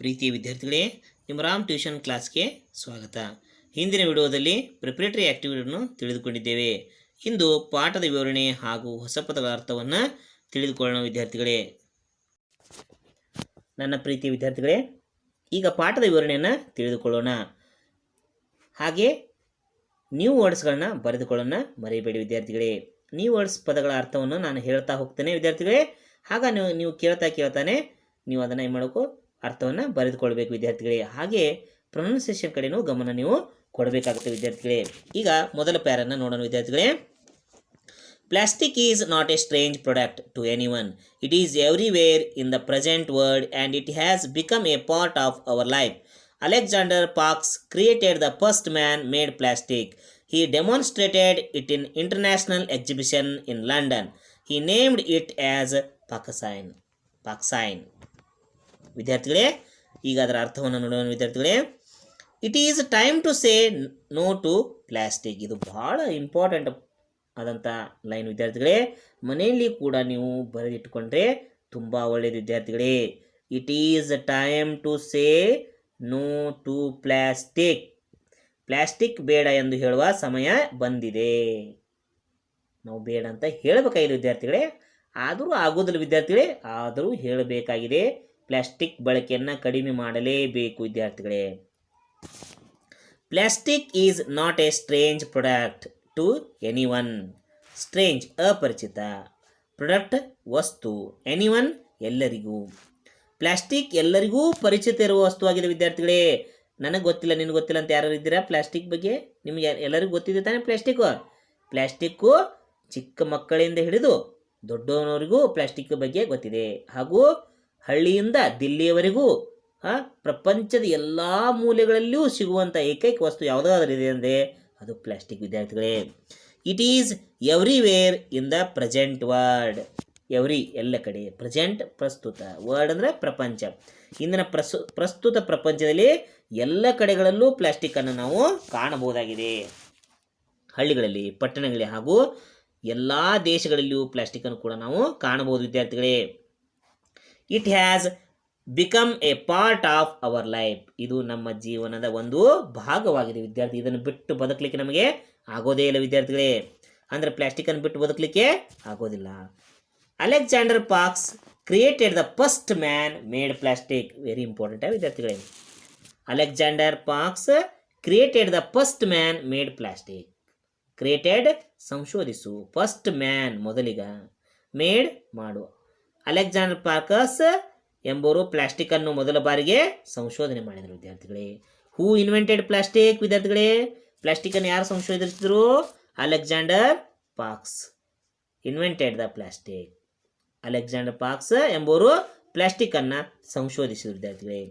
ಪ್ರೀತಿಯ ವಿದ್ಯಾರ್ಥಿಗಳೇ, ನಿಮ್ಮ ರಾಮ್ ಟ್ಯೂಷನ್ ಕ್ಲಾಸ್ಗೆ ಸ್ವಾಗತ. ಹಿಂದಿನ ವಿಡಿಯೋದಲ್ಲಿ ಪ್ರಿಪರೇಟರಿ ಆ್ಯಕ್ಟಿವಿಟಿಯನ್ನು ತಿಳಿದುಕೊಂಡಿದ್ದೇವೆ. ಇಂದು ಪಾಠದ ವಿವರಣೆ ಹಾಗೂ ಹೊಸ ಪದಗಳ ಅರ್ಥವನ್ನು ತಿಳಿದುಕೊಳ್ಳೋಣ. ವಿದ್ಯಾರ್ಥಿಗಳೇ, ನನ್ನ ಪ್ರೀತಿಯ ವಿದ್ಯಾರ್ಥಿಗಳೇ, ಈಗ ಪಾಠದ ವಿವರಣೆಯನ್ನು ತಿಳಿದುಕೊಳ್ಳೋಣ. ಹಾಗೆ ನ್ಯೂ ವರ್ಡ್ಸ್ಗಳನ್ನ ಬರೆದುಕೊಳ್ಳೋಣ ಮರೆಯಬೇಡಿ ವಿದ್ಯಾರ್ಥಿಗಳೇ. ನ್ಯೂ ವರ್ಡ್ಸ್ ಪದಗಳ ಅರ್ಥವನ್ನು ನಾನು ಹೇಳ್ತಾ ಹೋಗ್ತೇನೆ ವಿದ್ಯಾರ್ಥಿಗಳೇ. ಆಗ ನೀವು ಕೇಳ್ತಾನೆ ನೀವು ಅದನ್ನು ಏನು ಮಾಡಬೇಕು, ಅರ್ಥವನ್ನು ಬರೆದುಕೊಳ್ಬೇಕು ವಿದ್ಯಾರ್ಥಿಗಳೇ. ಹಾಗೆ ಪ್ರೊನೌನ್ಸಿಯೇಷನ್ ಕಡೆನೂ ಗಮನ ನೀವು ಕೊಡಬೇಕಾಗುತ್ತೆ ವಿದ್ಯಾರ್ಥಿಗಳೇ. ಈಗ ಮೊದಲ ಪ್ಯಾರನ್ನು ನೋಡೋಣ ವಿದ್ಯಾರ್ಥಿಗಳೇ. Plastic is not a strange product to anyone. It is everywhere in the present world and it has become a part of our life. Alexander Parks created the first man-made plastic. He demonstrated it in international exhibition in London. He named it as Pakisine. ವಿದ್ಯಾರ್ಥಿಗಳೇ, ಈಗ ಅದರ ಅರ್ಥವನ್ನು ನೋಡೋಣ ವಿದ್ಯಾರ್ಥಿಗಳೇ. It is time to say no to plastic. ಇದು ಬಹಳ important ಆದಂಥ line ವಿದ್ಯಾರ್ಥಿಗಳೇ. ಮನೆಯಲ್ಲಿ ಕೂಡ ನೀವು ಬರೆದಿಟ್ಟುಕೊಂಡ್ರೆ ತುಂಬ ಒಳ್ಳೆಯದು ವಿದ್ಯಾರ್ಥಿಗಳೇ. It is time to say no to plastic. Plastic ಬೇಡ ಎಂದು ಹೇಳುವ ಸಮಯ ಬಂದಿದೆ. ನಾವು ಬೇಡ ಅಂತ ಹೇಳಬೇಕಾಗಿದೆ ವಿದ್ಯಾರ್ಥಿಗಳೇ. ಆದರೂ ಆಗೋದಿಲ್ಲ ವಿದ್ಯಾರ್ಥಿಗಳೇ, ಆದರೂ ಹೇಳಬೇಕಾಗಿದೆ. ಪ್ಲಾಸ್ಟಿಕ್ ಬಳಕೆಯನ್ನು ಕಡಿಮೆ ಮಾಡಲೇಬೇಕು ವಿದ್ಯಾರ್ಥಿಗಳೇ. Plastic is not a strange product to anyone. Strange ಅಪರಿಚಿತ, ಪ್ರಾಡಕ್ಟ್ ವಸ್ತು, ಎನಿವನ್ ಎಲ್ಲರಿಗೂ. ಪ್ಲಾಸ್ಟಿಕ್ ಎಲ್ಲರಿಗೂ ಪರಿಚಿತ ಇರುವ ವಸ್ತುವಾಗಿದೆ ವಿದ್ಯಾರ್ಥಿಗಳೇ. ನನಗೆ ಗೊತ್ತಿಲ್ಲ, ನಿನಗೆ ಗೊತ್ತಿಲ್ಲ ಅಂತ ಯಾರು ಇದ್ದೀರಾ ಪ್ಲಾಸ್ಟಿಕ್ ಬಗ್ಗೆ? ನಿಮಗೆ ಎಲ್ಲರಿಗೂ ಗೊತ್ತಿದೆ ತಾನೇ ಪ್ಲಾಸ್ಟಿಕ್ಕು ಚಿಕ್ಕ ಮಕ್ಕಳಿಂದ ಹಿಡಿದು ದೊಡ್ಡವನವರಿಗೂ ಪ್ಲಾಸ್ಟಿಕ್ ಬಗ್ಗೆ ಗೊತ್ತಿದೆ. ಹಾಗೂ ಹಳ್ಳಿಯಿಂದ ದಿಲ್ಲಿಯವರೆಗೂ ಪ್ರಪಂಚದ ಎಲ್ಲ ಮೂಲೆಗಳಲ್ಲಿಯೂ ಸಿಗುವಂಥ ಏಕೈಕ ವಸ್ತು ಯಾವುದಾದ್ರೂ ಇದೆ ಅಂದರೆ ಅದು ಪ್ಲಾಸ್ಟಿಕ್ ವಿದ್ಯಾರ್ಥಿಗಳೇ. It is everywhere in the present world. Every ಎಲ್ಲ ಕಡೆ, ಪ್ರೆಸೆಂಟ್ ಪ್ರಸ್ತುತ, ವರ್ಡ್ ಅಂದರೆ ಪ್ರಪಂಚ. ಇಂದಿನ ಪ್ರಸ್ತುತ ಪ್ರಪಂಚದಲ್ಲಿ ಎಲ್ಲ ಕಡೆಗಳಲ್ಲೂ ಪ್ಲಾಸ್ಟಿಕ್ಕನ್ನು ನಾವು ಕಾಣಬಹುದಾಗಿದೆ. ಹಳ್ಳಿಗಳಲ್ಲಿ, ಪಟ್ಟಣಗಳಲ್ಲಿ ಹಾಗೂ ಎಲ್ಲ ದೇಶಗಳಲ್ಲಿಯೂ ಪ್ಲಾಸ್ಟಿಕ್ಕನ್ನು ಕೂಡ ನಾವು ಕಾಣಬಹುದು ವಿದ್ಯಾರ್ಥಿಗಳೇ. It has become A part of our life. ಇದು ನಮ್ಮ ಜೀವನದ ಒಂದು ಭಾಗವಾಗಿದೆ ವಿದ್ಯಾರ್ಥಿ. ಇದನ್ನು ಬಿಟ್ಟು ಬದುಕಲಿಕ್ಕೆ ನಮಗೆ ಆಗೋದೇ ಇಲ್ಲ ವಿದ್ಯಾರ್ಥಿಗಳೇ. ಅಂದರೆ ಪ್ಲಾಸ್ಟಿಕ್ಕನ್ನು ಬಿಟ್ಟು ಬದುಕಲಿಕ್ಕೆ ಆಗೋದಿಲ್ಲ. Alexander Parkes created the first man made plastic. Very important ವಿದ್ಯಾರ್ಥಿಗಳೇ. Alexander Parkes created the first man made plastic. Created ಸಂಶೋಧಿಸು, ಫಸ್ಟ್ ಮ್ಯಾನ್ ಮೊದಲಿಗ, ಮೇಡ್ ಮಾಡು. ಅಲೆಕ್ಸಾಂಡರ್ ಪಾರ್ಕಸ್ ಎಂಬುವರು ಪ್ಲಾಸ್ಟಿಕ್ಕನ್ನು ಮೊದಲ ಬಾರಿಗೆ ಸಂಶೋಧನೆ ಮಾಡಿದರು ವಿದ್ಯಾರ್ಥಿಗಳೇ. ಹೂ ಇನ್ವೆಂಟೆಡ್ ಪ್ಲಾಸ್ಟಿಕ್ ವಿದ್ಯಾರ್ಥಿಗಳೇ. ಪ್ಲಾಸ್ಟಿಕ್ಕನ್ನು ಯಾರು ಸಂಶೋಧಿಸಿದರು? Alexander Parkes invented the plastic. Alexander Parkes ಎಂಬುವರು ಪ್ಲಾಸ್ಟಿಕ್ಕನ್ನು ಸಂಶೋಧಿಸಿದರು ವಿದ್ಯಾರ್ಥಿಗಳೇ.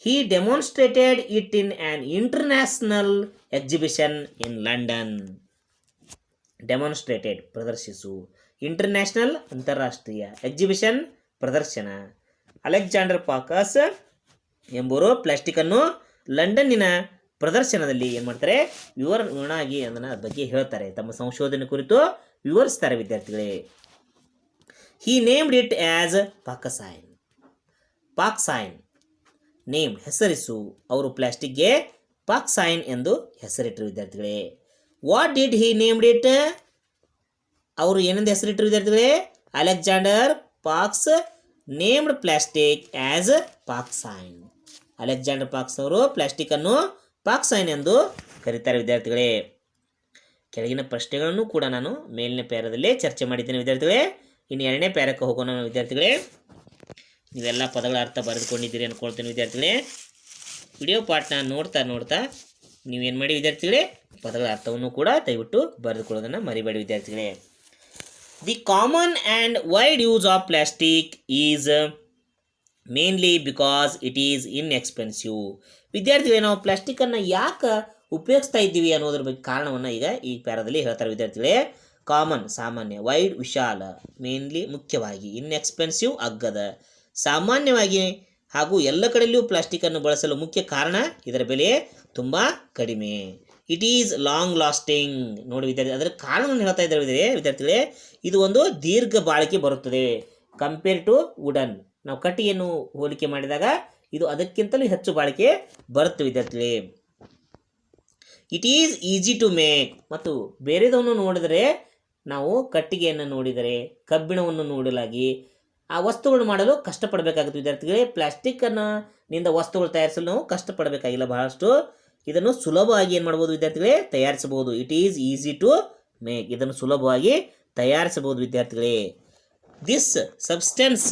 He demonstrated it in an international exhibition in London. Demonstrated ಪ್ರದರ್ಶಿಸು, ಇಂಟರ್ನ್ಯಾಷನಲ್ ಅಂತಾರಾಷ್ಟ್ರೀಯ, ಎಕ್ಸಿಬಿಷನ್ ಪ್ರದರ್ಶನ. ಅಲೆಕ್ಸಾಂಡರ್ ಪಾರ್ಕಸ್ ಎಂಬುವರು ಪ್ಲಾಸ್ಟಿಕ್ಕನ್ನು ಲಂಡನ್ನಿನ ಪ್ರದರ್ಶನದಲ್ಲಿ ಏನು ಮಾಡ್ತಾರೆ, ವಿವರಣಾಗಿ ಅದನ್ನು ಬಗ್ಗೆ ಹೇಳ್ತಾರೆ, ತಮ್ಮ ಸಂಶೋಧನೆ ಕುರಿತು ವಿವರಿಸ್ತಾರೆ ವಿದ್ಯಾರ್ಥಿಗಳೇ. He named it as Parkesine. Name ಹೆಸರಿಸು. ಅವರು ಪ್ಲಾಸ್ಟಿಕ್ಗೆ ಪಾಕ್ಸೈನ್ ಎಂದು ಹೆಸರಿಟ್ಟರು ವಿದ್ಯಾರ್ಥಿಗಳೇ. What did he named it? ಅವರು ಏನೆಂದು ಹೆಸರಿಟ್ಟರು ವಿದ್ಯಾರ್ಥಿಗಳೇ? Alexander Parkes named plastic as Parkesine. Alexander Parkes ಅವರು ಪ್ಲಾಸ್ಟಿಕ್ಕನ್ನು ಪಾಕ್ಸೈನ್ ಎಂದು ಕರೀತಾರೆ ವಿದ್ಯಾರ್ಥಿಗಳೇ. ಕೆಳಗಿನ ಪ್ರಶ್ನೆಗಳನ್ನು ಕೂಡ ನಾನು ಮೇಲಿನ ಪ್ಯಾರದಲ್ಲೇ ಚರ್ಚೆ ಮಾಡಿದ್ದೇನೆ ವಿದ್ಯಾರ್ಥಿಗಳೇ. ಇನ್ನು ಎರಡನೇ ಪ್ಯಾರಕ್ಕೆ ಹೋಗೋಣ ವಿದ್ಯಾರ್ಥಿಗಳೇ. ನೀವೆಲ್ಲ ಪದಗಳ ಅರ್ಥ ಬರೆದುಕೊಂಡಿದ್ದೀರಿ ಅಂದ್ಕೊಳ್ತೇನೆ ವಿದ್ಯಾರ್ಥಿಗಳೇ. ವಿಡಿಯೋ ಪಾಠನ ನೋಡ್ತಾ ನೀವೇನು ಮಾಡಿ ವಿದ್ಯಾರ್ಥಿಗಳೇ, ಪದಗಳ ಅರ್ಥವನ್ನು ಕೂಡ ದಯವಿಟ್ಟು ಬರೆದುಕೊಳ್ಳೋದನ್ನು ಮರಿಬೇಡಿ ವಿದ್ಯಾರ್ಥಿಗಳೇ. The common and wide use of plastic is mainly because it is inexpensive. ವಿದ್ಯಾರ್ಥಿಗಳೇ, ನಾವು ಪ್ಲಾಸ್ಟಿಕ್ಕನ್ನು ಯಾಕೆ ಉಪಯೋಗಿಸ್ತಾ ಇದ್ದೀವಿ ಅನ್ನೋದ್ರ ಬಗ್ಗೆ ಕಾರಣವನ್ನು ಈಗ ಈ ಪ್ಯಾರದಲ್ಲಿ ಹೇಳ್ತಾರೆ ವಿದ್ಯಾರ್ಥಿಗಳೇ. ಕಾಮನ್ ಸಾಮಾನ್ಯ, ವೈಡ್ ವಿಶಾಲ, ಮೇನ್ಲಿ ಮುಖ್ಯವಾಗಿ, ಇನ್ಎಕ್ಸ್ಪೆನ್ಸಿವ್ ಅಗ್ಗದ, ಸಾಮಾನ್ಯವಾಗಿ ಹಾಗೂ ಎಲ್ಲ ಕಡೆಯಲ್ಲಿಯೂ ಪ್ಲಾಸ್ಟಿಕ್ಕನ್ನು ಬಳಸಲು ಮುಖ್ಯ ಕಾರಣ ಇದರ ಬೆಲೆ ತುಂಬ ಕಡಿಮೆ. It is long lasting. ನೋಡಿ ವಿದ್ಯಾರ್ಥಿ, ಅದರ ಕಾರಣವನ್ನು ಹೇಳ್ತಾ ಇದ್ದಾರೆ ವಿದ್ಯಾರ್ಥಿಗಳೇ. ಇದು ಒಂದು ದೀರ್ಘ ಬಾಳಿಕೆ ಬರುತ್ತದೆ ಕಂಪೇರ್ ಟು ವುಡನ್. ನಾವು ಕಟ್ಟಿಗೆಯನ್ನು ಹೋಲಿಕೆ ಮಾಡಿದಾಗ ಇದು ಅದಕ್ಕಿಂತಲೂ ಹೆಚ್ಚು ಬಾಳಿಕೆ ಬರುತ್ತೆ ವಿದ್ಯಾರ್ಥಿಗಳೇ. It is easy to make. ಮತ್ತು ಬೇರೆದವನ್ನು ನೋಡಿದರೆ, ನಾವು ಕಟ್ಟಿಗೆಯನ್ನು ನೋಡಿದರೆ, ಕಬ್ಬಿಣವನ್ನು ನೋಡಲಾಗಿ ಆ ವಸ್ತುಗಳನ್ನು ಮಾಡಲು ಕಷ್ಟಪಡಬೇಕಾಗುತ್ತೆ ವಿದ್ಯಾರ್ಥಿಗಳೇ. ಪ್ಲಾಸ್ಟಿಕ್ಕನ್ನು ನಿಂದ ವಸ್ತುಗಳು ತಯಾರಿಸಲು ನಾವು ಕಷ್ಟಪಡಬೇಕಾಗಿಲ್ಲ ಬಹಳಷ್ಟು. ಇದನ್ನು ಸುಲಭವಾಗಿ ಏನು ಮಾಡ್ಬೋದು ವಿದ್ಯಾರ್ಥಿಗಳೇ, ತಯಾರಿಸಬಹುದು. It is easy to make. ಇದನ್ನು ಸುಲಭವಾಗಿ ತಯಾರಿಸಬಹುದು ವಿದ್ಯಾರ್ಥಿಗಳೇ. This substance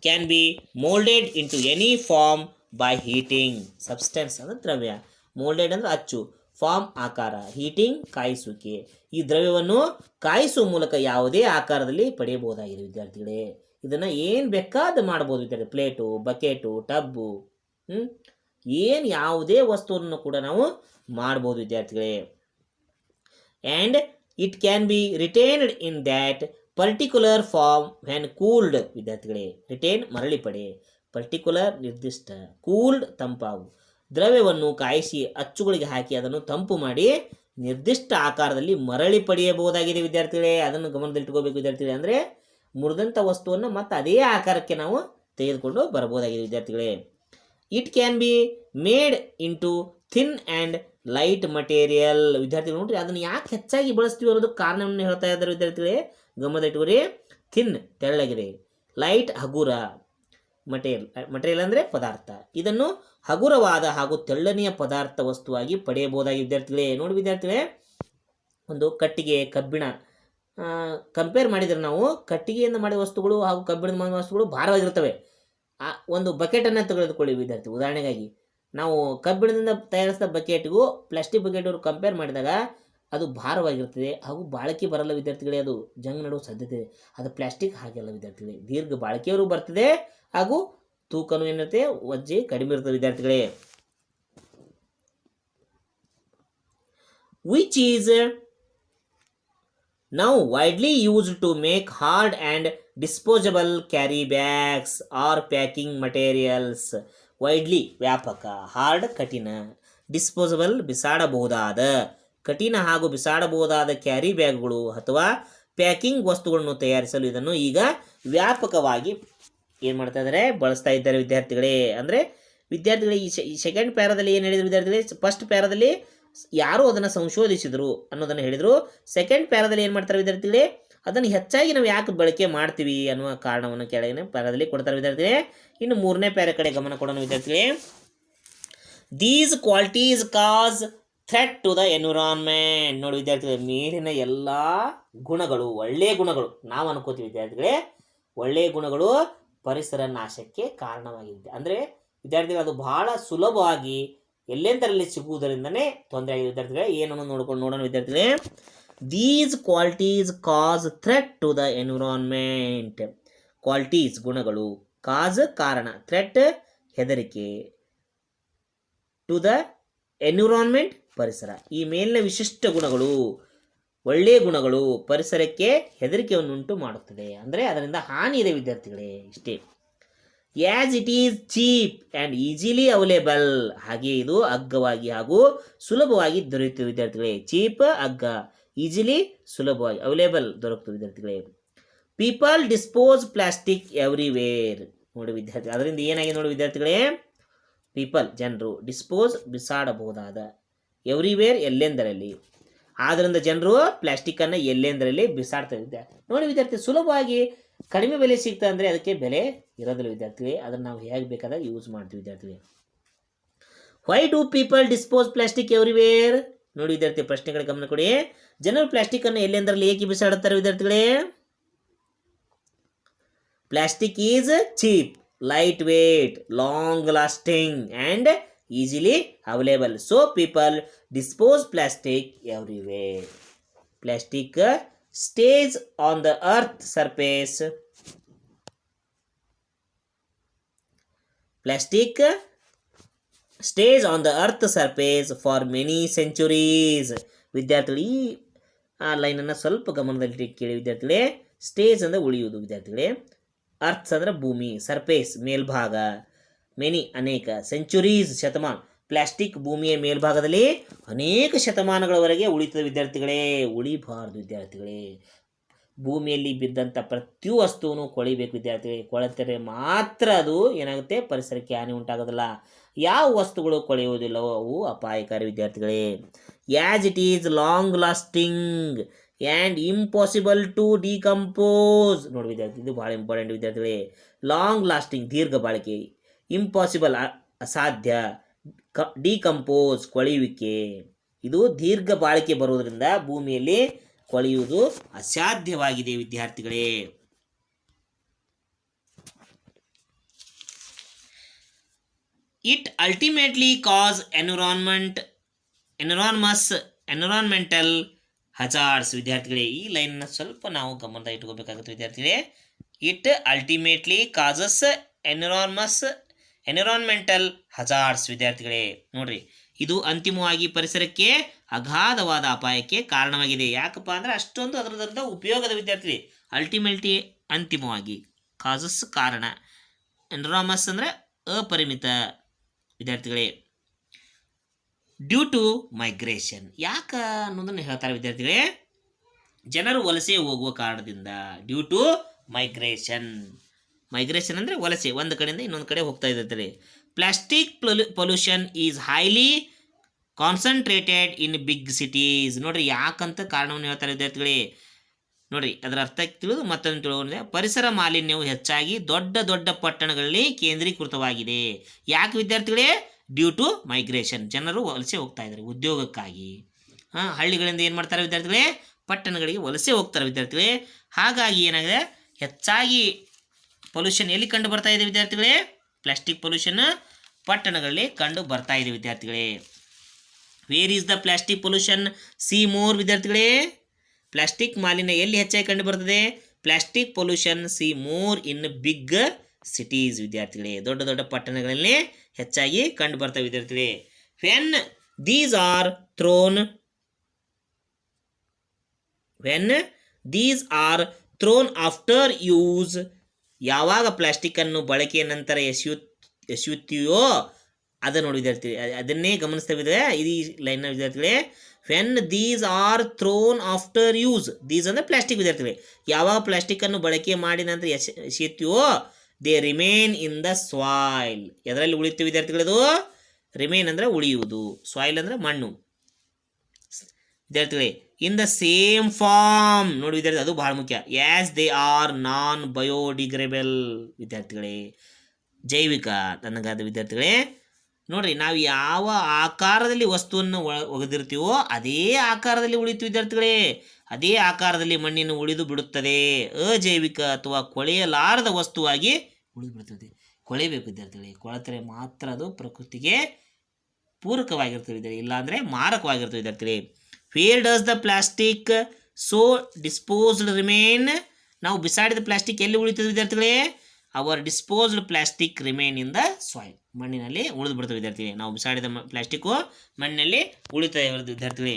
can be moulded into any form by heating. Substance ಅಂದರೆ ದ್ರವ್ಯ, ಮೋಲ್ಡೆಡ್ ಅಂದರೆ ಅಚ್ಚು, ಫಾರ್ಮ್ ಆಕಾರ, ಹೀಟಿಂಗ್ ಕಾಯಿಸುವಿಕೆ. ಈ ದ್ರವ್ಯವನ್ನು ಕಾಯಿಸುವ ಮೂಲಕ ಯಾವುದೇ ಆಕಾರದಲ್ಲಿ ಪಡೆಯಬಹುದಾಗಿದೆ ವಿದ್ಯಾರ್ಥಿಗಳೇ. ಇದನ್ನು ಏನು ಬೇಕಾದ ಮಾಡ್ಬೋದು ವಿದ್ಯಾರ್ಥಿ. ಪ್ಲೇಟು, ಬಕೆಟು, ಟಬ್ಬು, ಏನು ಯಾವುದೇ ವಸ್ತುವನ್ನು ಕೂಡ ನಾವು ಮಾಡ್ಬೋದು ವಿದ್ಯಾರ್ಥಿಗಳೇ. And it can be retained in that particular form when cooled. ವಿದ್ಯಾರ್ಥಿಗಳೇ, ರಿಟೈನ್ ಮರಳಿ ಪಡೆ, ಪರ್ಟಿಕ್ಯುಲರ್ ನಿರ್ದಿಷ್ಟ, ಕೂಲ್ಡ್ ತಂಪಾವು. ದ್ರವ್ಯವನ್ನು ಕಾಯಿಸಿ ಅಚ್ಚುಗಳಿಗೆ ಹಾಕಿ ಅದನ್ನು ತಂಪು ಮಾಡಿ ನಿರ್ದಿಷ್ಟ ಆಕಾರದಲ್ಲಿ ಮರಳಿ ಪಡೆಯಬಹುದಾಗಿದೆ ವಿದ್ಯಾರ್ಥಿಗಳೇ. ಅದನ್ನು ಗಮನದಲ್ಲಿಟ್ಕೋಬೇಕು ವಿದ್ಯಾರ್ಥಿಗಳೇ. ಅಂದರೆ ಮುರಿದಂಥ ವಸ್ತುವನ್ನು ಮತ್ತೆ ಅದೇ ಆಕಾರಕ್ಕೆ ನಾವು ತೆಗೆದುಕೊಂಡು ಬರಬಹುದಾಗಿದೆ ವಿದ್ಯಾರ್ಥಿಗಳೇ. It can be made into thin and light material. ವಿದ್ಯಾರ್ಥಿಗಳು ನೋಡ್ರಿ, ಅದನ್ನು ಯಾಕೆ ಹೆಚ್ಚಾಗಿ ಬಳಸ್ತೀವಿ ಅನ್ನೋದು ಕಾರಣವನ್ನು ಹೇಳ್ತಾ ಇದ್ದಾರೆ ವಿದ್ಯಾರ್ಥಿಗಳೇ. ಗಮನದಲ್ಲಿಟ್ಟುಕೊರಿ. ಥಿನ್ ತೆಳ್ಳಗಿದೆ, ಲೈಟ್ ಹಗುರ, ಮಟೀರಿಯಲ್ ಅಂದರೆ ಪದಾರ್ಥ. ಇದನ್ನು ಹಗುರವಾದ ಹಾಗೂ ತೆಳ್ಳನೆಯ ಪದಾರ್ಥ ವಸ್ತುವಾಗಿ ಪಡೆಯಬಹುದಾಗಿ ವಿದ್ಯಾರ್ಥಿಗಳೇ. ನೋಡಿ ವಿದ್ಯಾರ್ಥಿಗಳೇ, ಒಂದು ಕಟ್ಟಿಗೆ, ಕಬ್ಬಿಣ ಕಂಪೇರ್ ಮಾಡಿದರೆ ನಾವು ಕಟ್ಟಿಗೆಯಿಂದ ಮಾಡಿದ ವಸ್ತುಗಳು ಹಾಗೂ ಕಬ್ಬಿಣದ ಮಾಡಿದ ವಸ್ತುಗಳು ಭಾರವಾಗಿರ್ತವೆ. ಒಂದು ಬಕೆಟನ್ನು ತೆಗೆದುಕೊಳ್ಳಿ ವಿದ್ಯಾರ್ಥಿ. ಉದಾಹರಣೆಗಾಗಿ ನಾವು ಕಬ್ಬಿಣದಿಂದ ತಯಾರಿಸಿದ ಬಕೆಟ್ಗೂ ಪ್ಲಾಸ್ಟಿಕ್ ಬಕೆಟ್ಗೂ ಕಂಪೇರ್ ಮಾಡಿದಾಗ ಅದು ಭಾರವಾಗಿರ್ತದೆ ಹಾಗೂ ಬಾಳಿಕೆ ಬರಲ್ಲ ವಿದ್ಯಾರ್ಥಿಗಳೇ. ಅದು ಜಂಗ್ ನಡುವ ಸಾಧ್ಯತೆ ಇದೆ. ಅದು ಪ್ಲಾಸ್ಟಿಕ್ ಹಾಗೆಲ್ಲ ವಿದ್ಯಾರ್ಥಿಗಳೇ, ದೀರ್ಘ ಬಾಳಿಕೆಯವರು ಬರ್ತದೆ ಹಾಗೂ ತೂಕನೂ ಏನಿರುತ್ತೆ, ವಜ್ಜೆ ಕಡಿಮೆ ಇರ್ತದೆ ವಿದ್ಯಾರ್ಥಿಗಳೇ. Which is now widely used to make hard and disposable carry bags or packing materials. Widely ವ್ಯಾಪಕ, ಹಾರ್ಡ್ ಕಠಿಣ, ಡಿಸ್ಪೋಸಬಲ್ ಬಿಸಾಡಬಹುದಾದ, ಕಠಿಣ ಹಾಗೂ ಬಿಸಾಡಬಹುದಾದ ಕ್ಯಾರಿ ಬ್ಯಾಗ್ಗಳು ಅಥವಾ ಪ್ಯಾಕಿಂಗ್ ವಸ್ತುಗಳನ್ನು ತಯಾರಿಸಲು ಇದನ್ನು ಈಗ ವ್ಯಾಪಕವಾಗಿ ಏನು ಮಾಡ್ತಾ ಇದ್ದಾರೆ, ಬಳಸ್ತಾ ಇದ್ದಾರೆ ವಿದ್ಯಾರ್ಥಿಗಳೇ. ಅಂದರೆ ವಿದ್ಯಾರ್ಥಿಗಳೇ ಈ ಸೆಕೆಂಡ್ ಪ್ಯಾರಾದಲ್ಲಿ ಏನು ಹೇಳಿದ್ರು ವಿದ್ಯಾರ್ಥಿಗಳೇ, ಫಸ್ಟ್ ಪ್ಯಾರಾದಲ್ಲಿ ಯಾರು ಅದನ್ನು ಸಂಶೋಧಿಸಿದರು ಅನ್ನೋದನ್ನು ಹೇಳಿದರು. ಸೆಕೆಂಡ್ ಪ್ಯಾರಾದಲ್ಲಿ ಏನು ಮಾಡ್ತಾರೆ ವಿದ್ಯಾರ್ಥಿಗಳೇ, ಅದನ್ನು ಹೆಚ್ಚಾಗಿ ನಾವು ಯಾಕೆ ಬಳಕೆ ಮಾಡ್ತೀವಿ ಅನ್ನುವ ಕಾರಣವನ್ನು ಕೆಳಗಿನ ಪ್ಯಾರಾದಲ್ಲಿ ಕೊಡ್ತಾರೆ ವಿದ್ಯಾರ್ಥಿಗಳೇ. ಇನ್ನು ಮೂರನೇ ಪ್ಯಾರ ಕಡೆ ಗಮನ ಕೊಡೋಣ ವಿದ್ಯಾರ್ಥಿಗಳೇ. These qualities cause threat to the environment. ನೋಡಿ ವಿದ್ಯಾರ್ಥಿಗಳೇ, ಮೇಲಿನ ಎಲ್ಲ ಗುಣಗಳು ಒಳ್ಳೆಯ ಗುಣಗಳು ನಾವು ಅನ್ಕೋತೀವಿ ವಿದ್ಯಾರ್ಥಿಗಳೇ. ಒಳ್ಳೆಯ ಗುಣಗಳು ಪರಿಸರ ನಾಶಕ್ಕೆ ಕಾರಣವಾಗಿದೆ. ಅಂದರೆ ವಿದ್ಯಾರ್ಥಿಗಳು ಅದು ಬಹಳ ಸುಲಭವಾಗಿ ಎಲ್ಲೆಂದರಲ್ಲಿ ಸಿಗುವುದರಿಂದನೇ ತೊಂದರೆ ಆಗಿದೆ ವಿದ್ಯಾರ್ಥಿಗಳೇ. ಏನನ್ನು ನೋಡೋಣ ವಿದ್ಯಾರ್ಥಿಗಳೇ. These qualities cause threat to the environment. Qualities ಗುಣಗಳು, ಕಾಸ್ ಕಾರಣ, ಥ್ರೆಟ್ ಹೆದರಿಕೆ, ಟು ದ ಎನ್ವಿರಾನ್ಮೆಂಟ್ ಪರಿಸರ. ಈ ಮೇಲಿನ ವಿಶಿಷ್ಟ ಗುಣಗಳು, ಒಳ್ಳೆಯ ಗುಣಗಳು ಪರಿಸರಕ್ಕೆ ಹೆದರಿಕೆಯನ್ನುಂಟು ಮಾಡುತ್ತದೆ. ಅಂದರೆ ಅದರಿಂದ ಹಾನಿ ಇದೆ ವಿದ್ಯಾರ್ಥಿಗಳೇ, ಇಷ್ಟೇ. As it is cheap and easily available. ಹಾಗೆ ಇದು ಅಗ್ಗವಾಗಿ ಹಾಗೂ ಸುಲಭವಾಗಿ ದೊರೆಯುತ್ತದೆ ವಿದ್ಯಾರ್ಥಿಗಳೇ. ಚೀಪ್ ಅಗ್ಗ, ಈಸಿಲಿ ಸುಲಭವಾಗಿ, ಅವೈಲೇಬಲ್ ದೊರಕುತ್ತದೆ ವಿದ್ಯಾರ್ಥಿಗಳೇ. People dispose plastic everywhere. ನೋಡಿ ವಿದ್ಯಾರ್ಥಿ, ಅದರಿಂದ ಏನಾಗಿದೆ ನೋಡಿ ವಿದ್ಯಾರ್ಥಿಗಳೇ. ಪೀಪಲ್ ಜನರು, ಡಿಸ್ಪೋಸ್ ಬಿಸಾಡಬಹುದಾದ, ಎವ್ರಿವೇರ್ ಎಲ್ಲೆಂದರಲ್ಲಿ. ಆದ್ದರಿಂದ ಜನರು ಪ್ಲಾಸ್ಟಿಕ್ಕನ್ನು ಎಲ್ಲೆಂದರಲ್ಲಿ ಬಿಸಾಡ್ತಾರೆ ನೋಡಿ ವಿದ್ಯಾರ್ಥಿ. ಸುಲಭವಾಗಿ ಕಡಿಮೆ ಬೆಲೆ ಸಿಗ್ತದೆ ಅಂದರೆ ಅದಕ್ಕೆ ಬೆಲೆ ಇರೋದಿಲ್ಲ ವಿದ್ಯಾರ್ಥಿಗಳೇ. ಅದನ್ನು ನಾವು ಹೇಗೆ ಬೇಕಾದಾಗ ಯೂಸ್ ಮಾಡ್ತೀವಿ ವಿದ್ಯಾರ್ಥಿಗಳೇ. Why do people dispose plastic everywhere. ನೋಡಿ ವಿದ್ಯಾರ್ಥಿ, ಪ್ರಶ್ನೆಗಳ ಗಮನ ಕೊಡಿ. ಜನರು ಪ್ಲಾಸ್ಟಿಕ್ಕನ್ನು ಎಲ್ಲೆಂದರಲ್ಲಿ ಏಕೆ ಬಿಸಾಡುತ್ತಾರೆ ವಿದ್ಯಾರ್ಥಿಗಳೇ. Plastic is cheap, light weight, long lasting and easily available. So people dispose plastic everywhere. Plastic stays on the earth surface. Plastic stays on the earth surface for many centuries. ವಿದ್ಯಾರ್ಥಿಗಳು ಈ ಲೈನನ್ನು ಸ್ವಲ್ಪ ಗಮನದಲ್ಲಿ ಕೇಳಿ ವಿದ್ಯಾರ್ಥಿಗಳೇ. ಸ್ಟೇಜ್ ಅಂದರೆ ಉಳಿಯುವುದು ವಿದ್ಯಾರ್ಥಿಗಳೇ. Earth ಅಂದರೆ ಭೂಮಿ, ಸರ್ಫೇಸ್ ಮೇಲ್ಭಾಗ, ಮೆನಿ ಅನೇಕ, ಸೆಂಚುರೀಸ್ ಶತಮಾನ. ಪ್ಲಾಸ್ಟಿಕ್ ಭೂಮಿಯ ಮೇಲ್ಭಾಗದಲ್ಲಿ ಅನೇಕ ಶತಮಾನಗಳವರೆಗೆ ಉಳಿತದೆ ವಿದ್ಯಾರ್ಥಿಗಳೇ. ಉಳಿಬಾರ್ದು ವಿದ್ಯಾರ್ಥಿಗಳೇ. ಭೂಮಿಯಲ್ಲಿ ಬಿದ್ದಂಥ ಪ್ರತಿ ವಸ್ತುವನ್ನು ಕೊಳಿಬೇಕು ವಿದ್ಯಾರ್ಥಿಗಳಿಗೆ. ಕೊಳೆತರೆ ಮಾತ್ರ ಅದು ಏನಾಗುತ್ತೆ, ಪರಿಸರಕ್ಕೆ ಹಾನಿ ಉಂಟಾಗೋದಿಲ್ಲ. ಯಾವ ವಸ್ತುಗಳು ಕೊಳೆಯುವುದಿಲ್ಲವೋ ಅವು ಅಪಾಯಕಾರಿ ವಿದ್ಯಾರ್ಥಿಗಳೇ. As it is long lasting and impossible to decompose. ನೋಡಿ ವಿದ್ಯಾರ್ಥಿ, ಇದು ಭಾಳ ಇಂಪಾರ್ಟೆಂಟ್ ವಿದ್ಯಾರ್ಥಿಗಳೇ. ಲಾಂಗ್ ಲಾಸ್ಟಿಂಗ್ ದೀರ್ಘ ಬಾಳಿಕೆ, ಇಂಪಾಸಿಬಲ್ ಅಸಾಧ್ಯ, ಡಿಕಂಪೋಸ್ ಕೊಳೆಯುವಿಕೆ. ಇದು ದೀರ್ಘ ಬಾಳಿಕೆ ಬರುವುದರಿಂದ ಭೂಮಿಯಲ್ಲಿ ಕೊಳೆಯುವುದು ಅಸಾಧ್ಯವಾಗಿದೆ ವಿದ್ಯಾರ್ಥಿಗಳೇ. It ultimately cause environmental hazards. ವಿದ್ಯಾರ್ಥಿಗಳೇ, ಈ ಲೈನ್ನ ಸ್ವಲ್ಪ ನಾವು ಗಮನದಾಗ ಇಟ್ಕೋಬೇಕಾಗುತ್ತೆ ವಿದ್ಯಾರ್ಥಿಗಳೇ. It ultimately causes environmental hazards. ವಿದ್ಯಾರ್ಥಿಗಳೇ ನೋಡ್ರಿ, ಇದು ಅಂತಿಮವಾಗಿ ಪರಿಸರಕ್ಕೆ ಅಗಾಧವಾದ ಅಪಾಯಕ್ಕೆ ಕಾರಣವಾಗಿದೆ. ಯಾಕಪ್ಪ ಅಂದರೆ ಅಷ್ಟೊಂದು ಅದರದಿಂದ ಉಪಯೋಗದ ವಿದ್ಯಾರ್ಥಿ. ಅಲ್ಟಿಮೇಟ್ಲಿ ಅಂತಿಮವಾಗಿ, ಕಾಸಸ್ ಕಾರಣ, ಎನ್ವಿರಾನ್ಮಸ್ ಅಂದರೆ ಅಪರಿಮಿತ ವಿದ್ಯಾರ್ಥಿಗಳೇ. ಡ್ಯೂ ಟು ಮೈಗ್ರೇಷನ್, ಯಾಕೆ ಅನ್ನೋದನ್ನು ಹೇಳ್ತಾರೆ ವಿದ್ಯಾರ್ಥಿಗಳೇ. ಜನರು ವಲಸೆ ಹೋಗುವ ಕಾರಣದಿಂದ. Due to migration. ಮೈಗ್ರೇಷನ್ ಅಂದರೆ ವಲಸೆ, ಒಂದು ಕಡೆಯಿಂದ ಇನ್ನೊಂದು ಕಡೆ ಹೋಗ್ತಾ ಇದ್ದಾರೆ. Plastic pollution is highly concentrated in big cities. ನೋಡ್ರಿ, ಯಾಕಂತ ಕಾರಣವನ್ನು ಹೇಳ್ತಾರೆ ವಿದ್ಯಾರ್ಥಿಗಳೇ. ನೋಡ್ರಿ, ಅದರ ಅರ್ಥ ತಿಳಿದು ಮತ್ತೊಂದು ತಿಳುವಳಿಕೆ. ಪರಿಸರ ಮಾಲಿನ್ಯವು ಹೆಚ್ಚಾಗಿ ದೊಡ್ಡ ದೊಡ್ಡ ಪಟ್ಟಣಗಳಲ್ಲಿ ಕೇಂದ್ರೀಕೃತವಾಗಿದೆ. ಯಾಕೆ ವಿದ್ಯಾರ್ಥಿಗಳೇ? Due to migration. ಜನರು ವಲಸೆ ಹೋಗ್ತಾ ಇದ್ದಾರೆ ಉದ್ಯೋಗಕ್ಕಾಗಿ. ಹಳ್ಳಿಗಳಿಂದ ಏನು ಮಾಡ್ತಾರೆ ವಿದ್ಯಾರ್ಥಿಗಳೇ? ಪಟ್ಟಣಗಳಿಗೆ ವಲಸೆ ಹೋಗ್ತಾರೆ ವಿದ್ಯಾರ್ಥಿಗಳೇ. ಹಾಗಾಗಿ ಏನಾಗಿದೆ, ಹೆಚ್ಚಾಗಿ ಪೊಲ್ಯೂಷನ್ ಎಲ್ಲಿ ಕಂಡು ಬರ್ತಾ ಇದೆ ವಿದ್ಯಾರ್ಥಿಗಳೇ? ಪ್ಲಾಸ್ಟಿಕ್ ಪೊಲ್ಯೂಷನ್ ಪಟ್ಟಣಗಳಲ್ಲಿ ಕಂಡು ಬರ್ತಾ ಇದೆ ವಿದ್ಯಾರ್ಥಿಗಳೇ. Where is the plastic pollution see more ವಿದ್ಯಾರ್ಥಿಗಳೇ? ಪ್ಲಾಸ್ಟಿಕ್ ಮಾಲಿನ್ಯ ಎಲ್ಲಿ ಹೆಚ್ಚಾಗಿ ಕಂಡು ಬರ್ತದೆ? Plastic pollution see more in big cities ವಿದ್ಯಾರ್ಥಿಗಳೇ. ದೊಡ್ಡ ದೊಡ್ಡ ಪಟ್ಟಣಗಳಲ್ಲಿ ಹೆಚ್ಚಾಗಿ ಕಂಡು ಬರ್ತವೆ ವಿದ್ಯಾರ್ಥಿಗಳೇ. When these are thrown after use. ಯಾವಾಗ ಪ್ಲಾಸ್ಟಿಕ್ಕನ್ನು ಬಳಕೆಯ ನಂತರ ಎಸೆಯುತ್ತೀಯೋ ಅದು ನೋಡಿ ವಿದ್ಯಾರ್ಥಿ, ಅದನ್ನೇ ಗಮನಿಸ್ತೇವೆ ಈ ಲೈನ್ನ ವಿದ್ಯಾರ್ಥಿಗಳೇ. When these are thrown after use. These ಅಂದರೆ ಪ್ಲಾಸ್ಟಿಕ್ ವಿದ್ಯಾರ್ಥಿಗಳೇ. ಯಾವಾಗ ಪ್ಲಾಸ್ಟಿಕ್ಕನ್ನು ಬಳಕೆ ಮಾಡಿ ನಂತರ ಎಸೆಯುತ್ತೀವೋ they remain in the soil. ಎದರಲ್ಲಿ ಉಳಿತೀವಿ ವಿದ್ಯಾರ್ಥಿಗಳದು? ರಿಮೇನ್ ಅಂದರೆ ಉಳಿಯುವುದು, ಸಾಯಿಲ್ ಅಂದರೆ ಮಣ್ಣು ವಿದ್ಯಾರ್ಥಿಗಳೇ. ಇನ್ ದ ಸೇಮ್ ಫಾರ್ಮ್ ನೋಡಿ ವಿದ್ಯಾರ್ಥಿ, ಅದು ಬಹಳ ಮುಖ್ಯ. ಆ್ಯಸ್ ದೇ ಆರ್ ನಾನ್ ಬಯೋಡಿಗ್ರೇಬಲ್ ವಿದ್ಯಾರ್ಥಿಗಳೇ. ಜೈವಿಕ ತನ್ನಗಾದ ವಿದ್ಯಾರ್ಥಿಗಳೇ. ನೋಡ್ರಿ, ನಾವು ಯಾವ ಆಕಾರದಲ್ಲಿ ವಸ್ತುವನ್ನು ಒಗೆದಿರ್ತೀವೋ ಅದೇ ಆಕಾರದಲ್ಲಿ ಉಳಿತು ವಿದ್ಯಾರ್ಥಿಗಳೇ. ಅದೇ ಆಕಾರದಲ್ಲಿ ಮಣ್ಣಿನ ಉಳಿದು ಬಿಡುತ್ತದೆ. ಅಜೈವಿಕ ಅಥವಾ ಕೊಳೆಯಲಾರದ ವಸ್ತುವಾಗಿ ಉಳಿದು ಬಿಡುತ್ತದೆ. ಕೊಳೆಯಬೇಕು ವಿದ್ಯಾರ್ಥಿಗಳೇ. ಕೊಳೆತರೆ ಮಾತ್ರ ಅದು ಪ್ರಕೃತಿಗೆ ಪೂರಕವಾಗಿರ್ತದೆ ವಿದ್ಯಾರ್ಥಿ, ಇಲ್ಲಾಂದರೆ ಮಾರಕವಾಗಿರ್ತದೆ ವಿದ್ಯಾರ್ಥಿಗಳೇ. Where does the plastic so disposed remain. ನಾವು ಬಿಸಾಡಿದ ಪ್ಲಾಸ್ಟಿಕ್ ಎಲ್ಲಿ ಉಳಿತದೆ ವಿದ್ಯಾರ್ಥಿಗಳೇ? Our disposed plastic remain in the soil. ಮಣ್ಣಿನಲ್ಲಿ ಉಳಿದು ಬಿಡ್ತವೆ ವಿದ್ಯಾರ್ಥಿಗಳೇ. ನಾವು ಬಿಸಾಡಿದ ಪ್ಲಾಸ್ಟಿಕ್ಕು ಮಣ್ಣಿನಲ್ಲಿ ಉಳಿತದೆ ವಿದ್ಯಾರ್ಥಿಗಳೇ.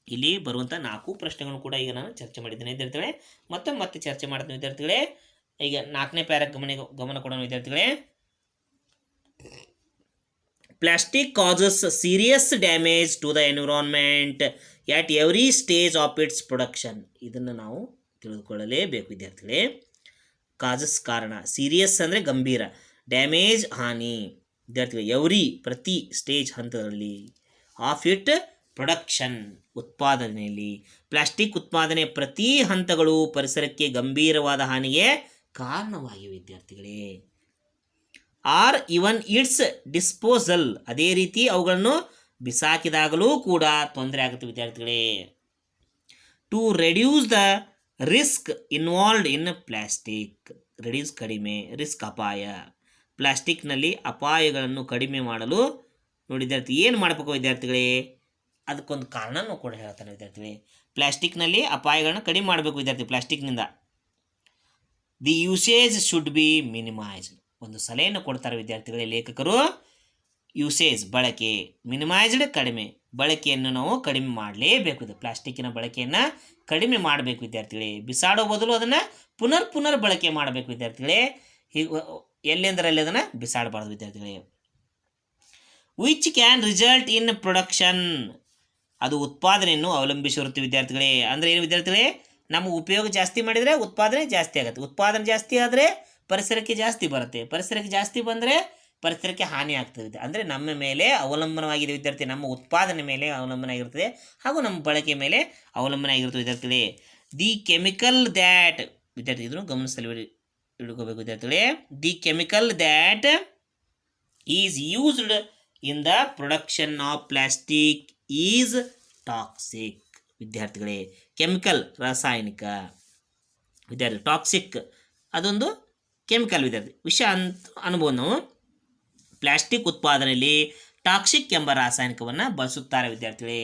ಇಲ್ಲಿ ಬರುವಂಥ 4 ಪ್ರಶ್ನೆಗಳನ್ನು ಕೂಡ ಈಗ ನಾನು ಚರ್ಚೆ ಮಾಡಿದ್ದೇನೆ ವಿದ್ಯಾರ್ಥಿಗಳೇ. ಮತ್ತೆ ಚರ್ಚೆ ಮಾಡ್ತೀನಿ ವಿದ್ಯಾರ್ಥಿಗಳೇ. ಈಗ 4ನೇ ಪ್ಯಾರಾಗೆ ಗಮನ ಕೊಡೋಣ ವಿದ್ಯಾರ್ಥಿಗಳೇ. Plastic causes serious damage to the environment at every stage of its production. ಇದನ್ನು ನಾವು ತಿಳಿದುಕೊಳ್ಳಲೇಬೇಕು ವಿದ್ಯಾರ್ಥಿಗಳೇ. ಕಾಸಸ್ ಕಾರಣ, ಸೀರಿಯಸ್ ಅಂದರೆ ಗಂಭೀರ, ಡ್ಯಾಮೇಜ್ ಹಾನಿ ವಿದ್ಯಾರ್ಥಿಗಳು. ಎವ್ರಿ ಪ್ರತಿ ಸ್ಟೇಜ್ ಹಂತದಲ್ಲಿ, ಆಫ್ ಇಟ್ ಪ್ರೊಡಕ್ಷನ್ ಉತ್ಪಾದನೆಯಲ್ಲಿ. ಪ್ಲಾಸ್ಟಿಕ್ ಉತ್ಪಾದನೆ ಪ್ರತಿ ಹಂತಗಳು ಪರಿಸರಕ್ಕೆ ಗಂಭೀರವಾದ ಹಾನಿಗೆ ಕಾರಣವಾಗಿವೆ ವಿದ್ಯಾರ್ಥಿಗಳೇ. Or even its disposal. ಅದೇ ರೀತಿ ಅವುಗಳನ್ನು ಬಿಸಾಕಿದಾಗಲೂ ಕೂಡ ತೊಂದರೆ ಆಗುತ್ತೆ ವಿದ್ಯಾರ್ಥಿಗಳೇ. To reduce the risk involved in plastic. Reduce ಕಡಿಮೆ, ರಿಸ್ಕ್ ಅಪಾಯ. ಪ್ಲಾಸ್ಟಿಕ್ನಲ್ಲಿ ಅಪಾಯಗಳನ್ನು ಕಡಿಮೆ ಮಾಡಲು ನೋಡಿ ವಿದ್ಯಾರ್ಥಿ ಏನು ಮಾಡಬೇಕು ವಿದ್ಯಾರ್ಥಿಗಳೇ? ಅದಕ್ಕೊಂದು ಕಾರಣನೂ ಕೂಡ ಹೇಳ್ತಾನೆ ವಿದ್ಯಾರ್ಥಿಗಳೇ. ಪ್ಲಾಸ್ಟಿಕ್ನಲ್ಲಿ ಅಪಾಯಗಳನ್ನು ಕಡಿಮೆ ಮಾಡಬೇಕು ವಿದ್ಯಾರ್ಥಿ. ಪ್ಲಾಸ್ಟಿಕ್ನಿಂದ the usage should be minimised. ಒಂದು ಸಲಹೆಯನ್ನು ಕೊಡ್ತಾರೆ ವಿದ್ಯಾರ್ಥಿಗಳೇ ಲೇಖಕರು. ಯೂಸೇಜ್ ಬಳಕೆ, ಮಿನಿಮೈಸ್ಡ್ ಕಡಿಮೆ, ಬಳಕೆಯನ್ನು ನಾವು ಕಡಿಮೆ ಮಾಡಲೇಬೇಕು. ಇದು ಪ್ಲಾಸ್ಟಿಕ್ಕಿನ ಬಳಕೆಯನ್ನು ಕಡಿಮೆ ಮಾಡಬೇಕು ವಿದ್ಯಾರ್ಥಿಗಳೇ. ಬಿಸಾಡೋ ಬದಲು ಅದನ್ನು ಪುನರ್ ಬಳಕೆ ಮಾಡಬೇಕು ವಿದ್ಯಾರ್ಥಿಗಳೇ. ಹೀಗೆ ಎಲ್ಲೆಂದರಲ್ಲಿ ಅದನ್ನು ಬಿಸಾಡಬಾರ್ದು ವಿದ್ಯಾರ್ಥಿಗಳೇ. Which can result in production. ಅದು ಉತ್ಪಾದನೆಯನ್ನು ಅವಲಂಬಿಸಿರುತ್ತೆ ವಿದ್ಯಾರ್ಥಿಗಳೇ. ಅಂದರೆ ಏನು ವಿದ್ಯಾರ್ಥಿಗಳೇ? ನಮ್ಮ ಉಪಯೋಗ ಜಾಸ್ತಿ ಮಾಡಿದರೆ ಉತ್ಪಾದನೆ ಜಾಸ್ತಿ ಆಗುತ್ತೆ. ಉತ್ಪಾದನೆ ಜಾಸ್ತಿ ಆದರೆ ಪರಿಸರಕ್ಕೆ ಜಾಸ್ತಿ ಬರುತ್ತೆ. ಪರಿಸರಕ್ಕೆ ಜಾಸ್ತಿ ಬಂದರೆ ಪರಿಸರಕ್ಕೆ ಹಾನಿ ಆಗ್ತದೆ. ಅಂದರೆ ನಮ್ಮ ಮೇಲೆ ಅವಲಂಬನವಾಗಿದೆ ವಿದ್ಯಾರ್ಥಿ, ನಮ್ಮ ಉತ್ಪಾದನೆ ಮೇಲೆ ಅವಲಂಬನೆ ಆಗಿರ್ತದೆ ಹಾಗೂ ನಮ್ಮ ಬಳಕೆ ಮೇಲೆ ಅವಲಂಬನೆ ಆಗಿರ್ತದೆ ವಿದ್ಯಾರ್ಥಿಗಳೇ. ದಿ ಕೆಮಿಕಲ್ ದ್ಯಾಟ್, ವಿದ್ಯಾರ್ಥಿ ಇದನ್ನು ಗಮನಿಸಲು ಇಟ್ಕೋಬೇಕು ವಿದ್ಯಾರ್ಥಿಗಳೇ. The chemical that is used in the production of plastic is toxic. ವಿದ್ಯಾರ್ಥಿಗಳೇ, ಕೆಮಿಕಲ್ ರಾಸಾಯನಿಕ ವಿದ್ಯಾರ್ಥಿ, ಟಾಕ್ಸಿಕ್ ಅದೊಂದು ಕೆಮಿಕಲ್ ವಿದ್ಯಾರ್ಥಿ, ವಿಷ ಅಂತ ಅನ್ಬೋದು ನಾವು. ಪ್ಲಾಸ್ಟಿಕ್ ಉತ್ಪಾದನೆಯಲ್ಲಿ ಟಾಕ್ಸಿಕ್ ಎಂಬ ರಾಸಾಯನಿಕವನ್ನು ಬಳಸುತ್ತಾರೆ ವಿದ್ಯಾರ್ಥಿಗಳೇ.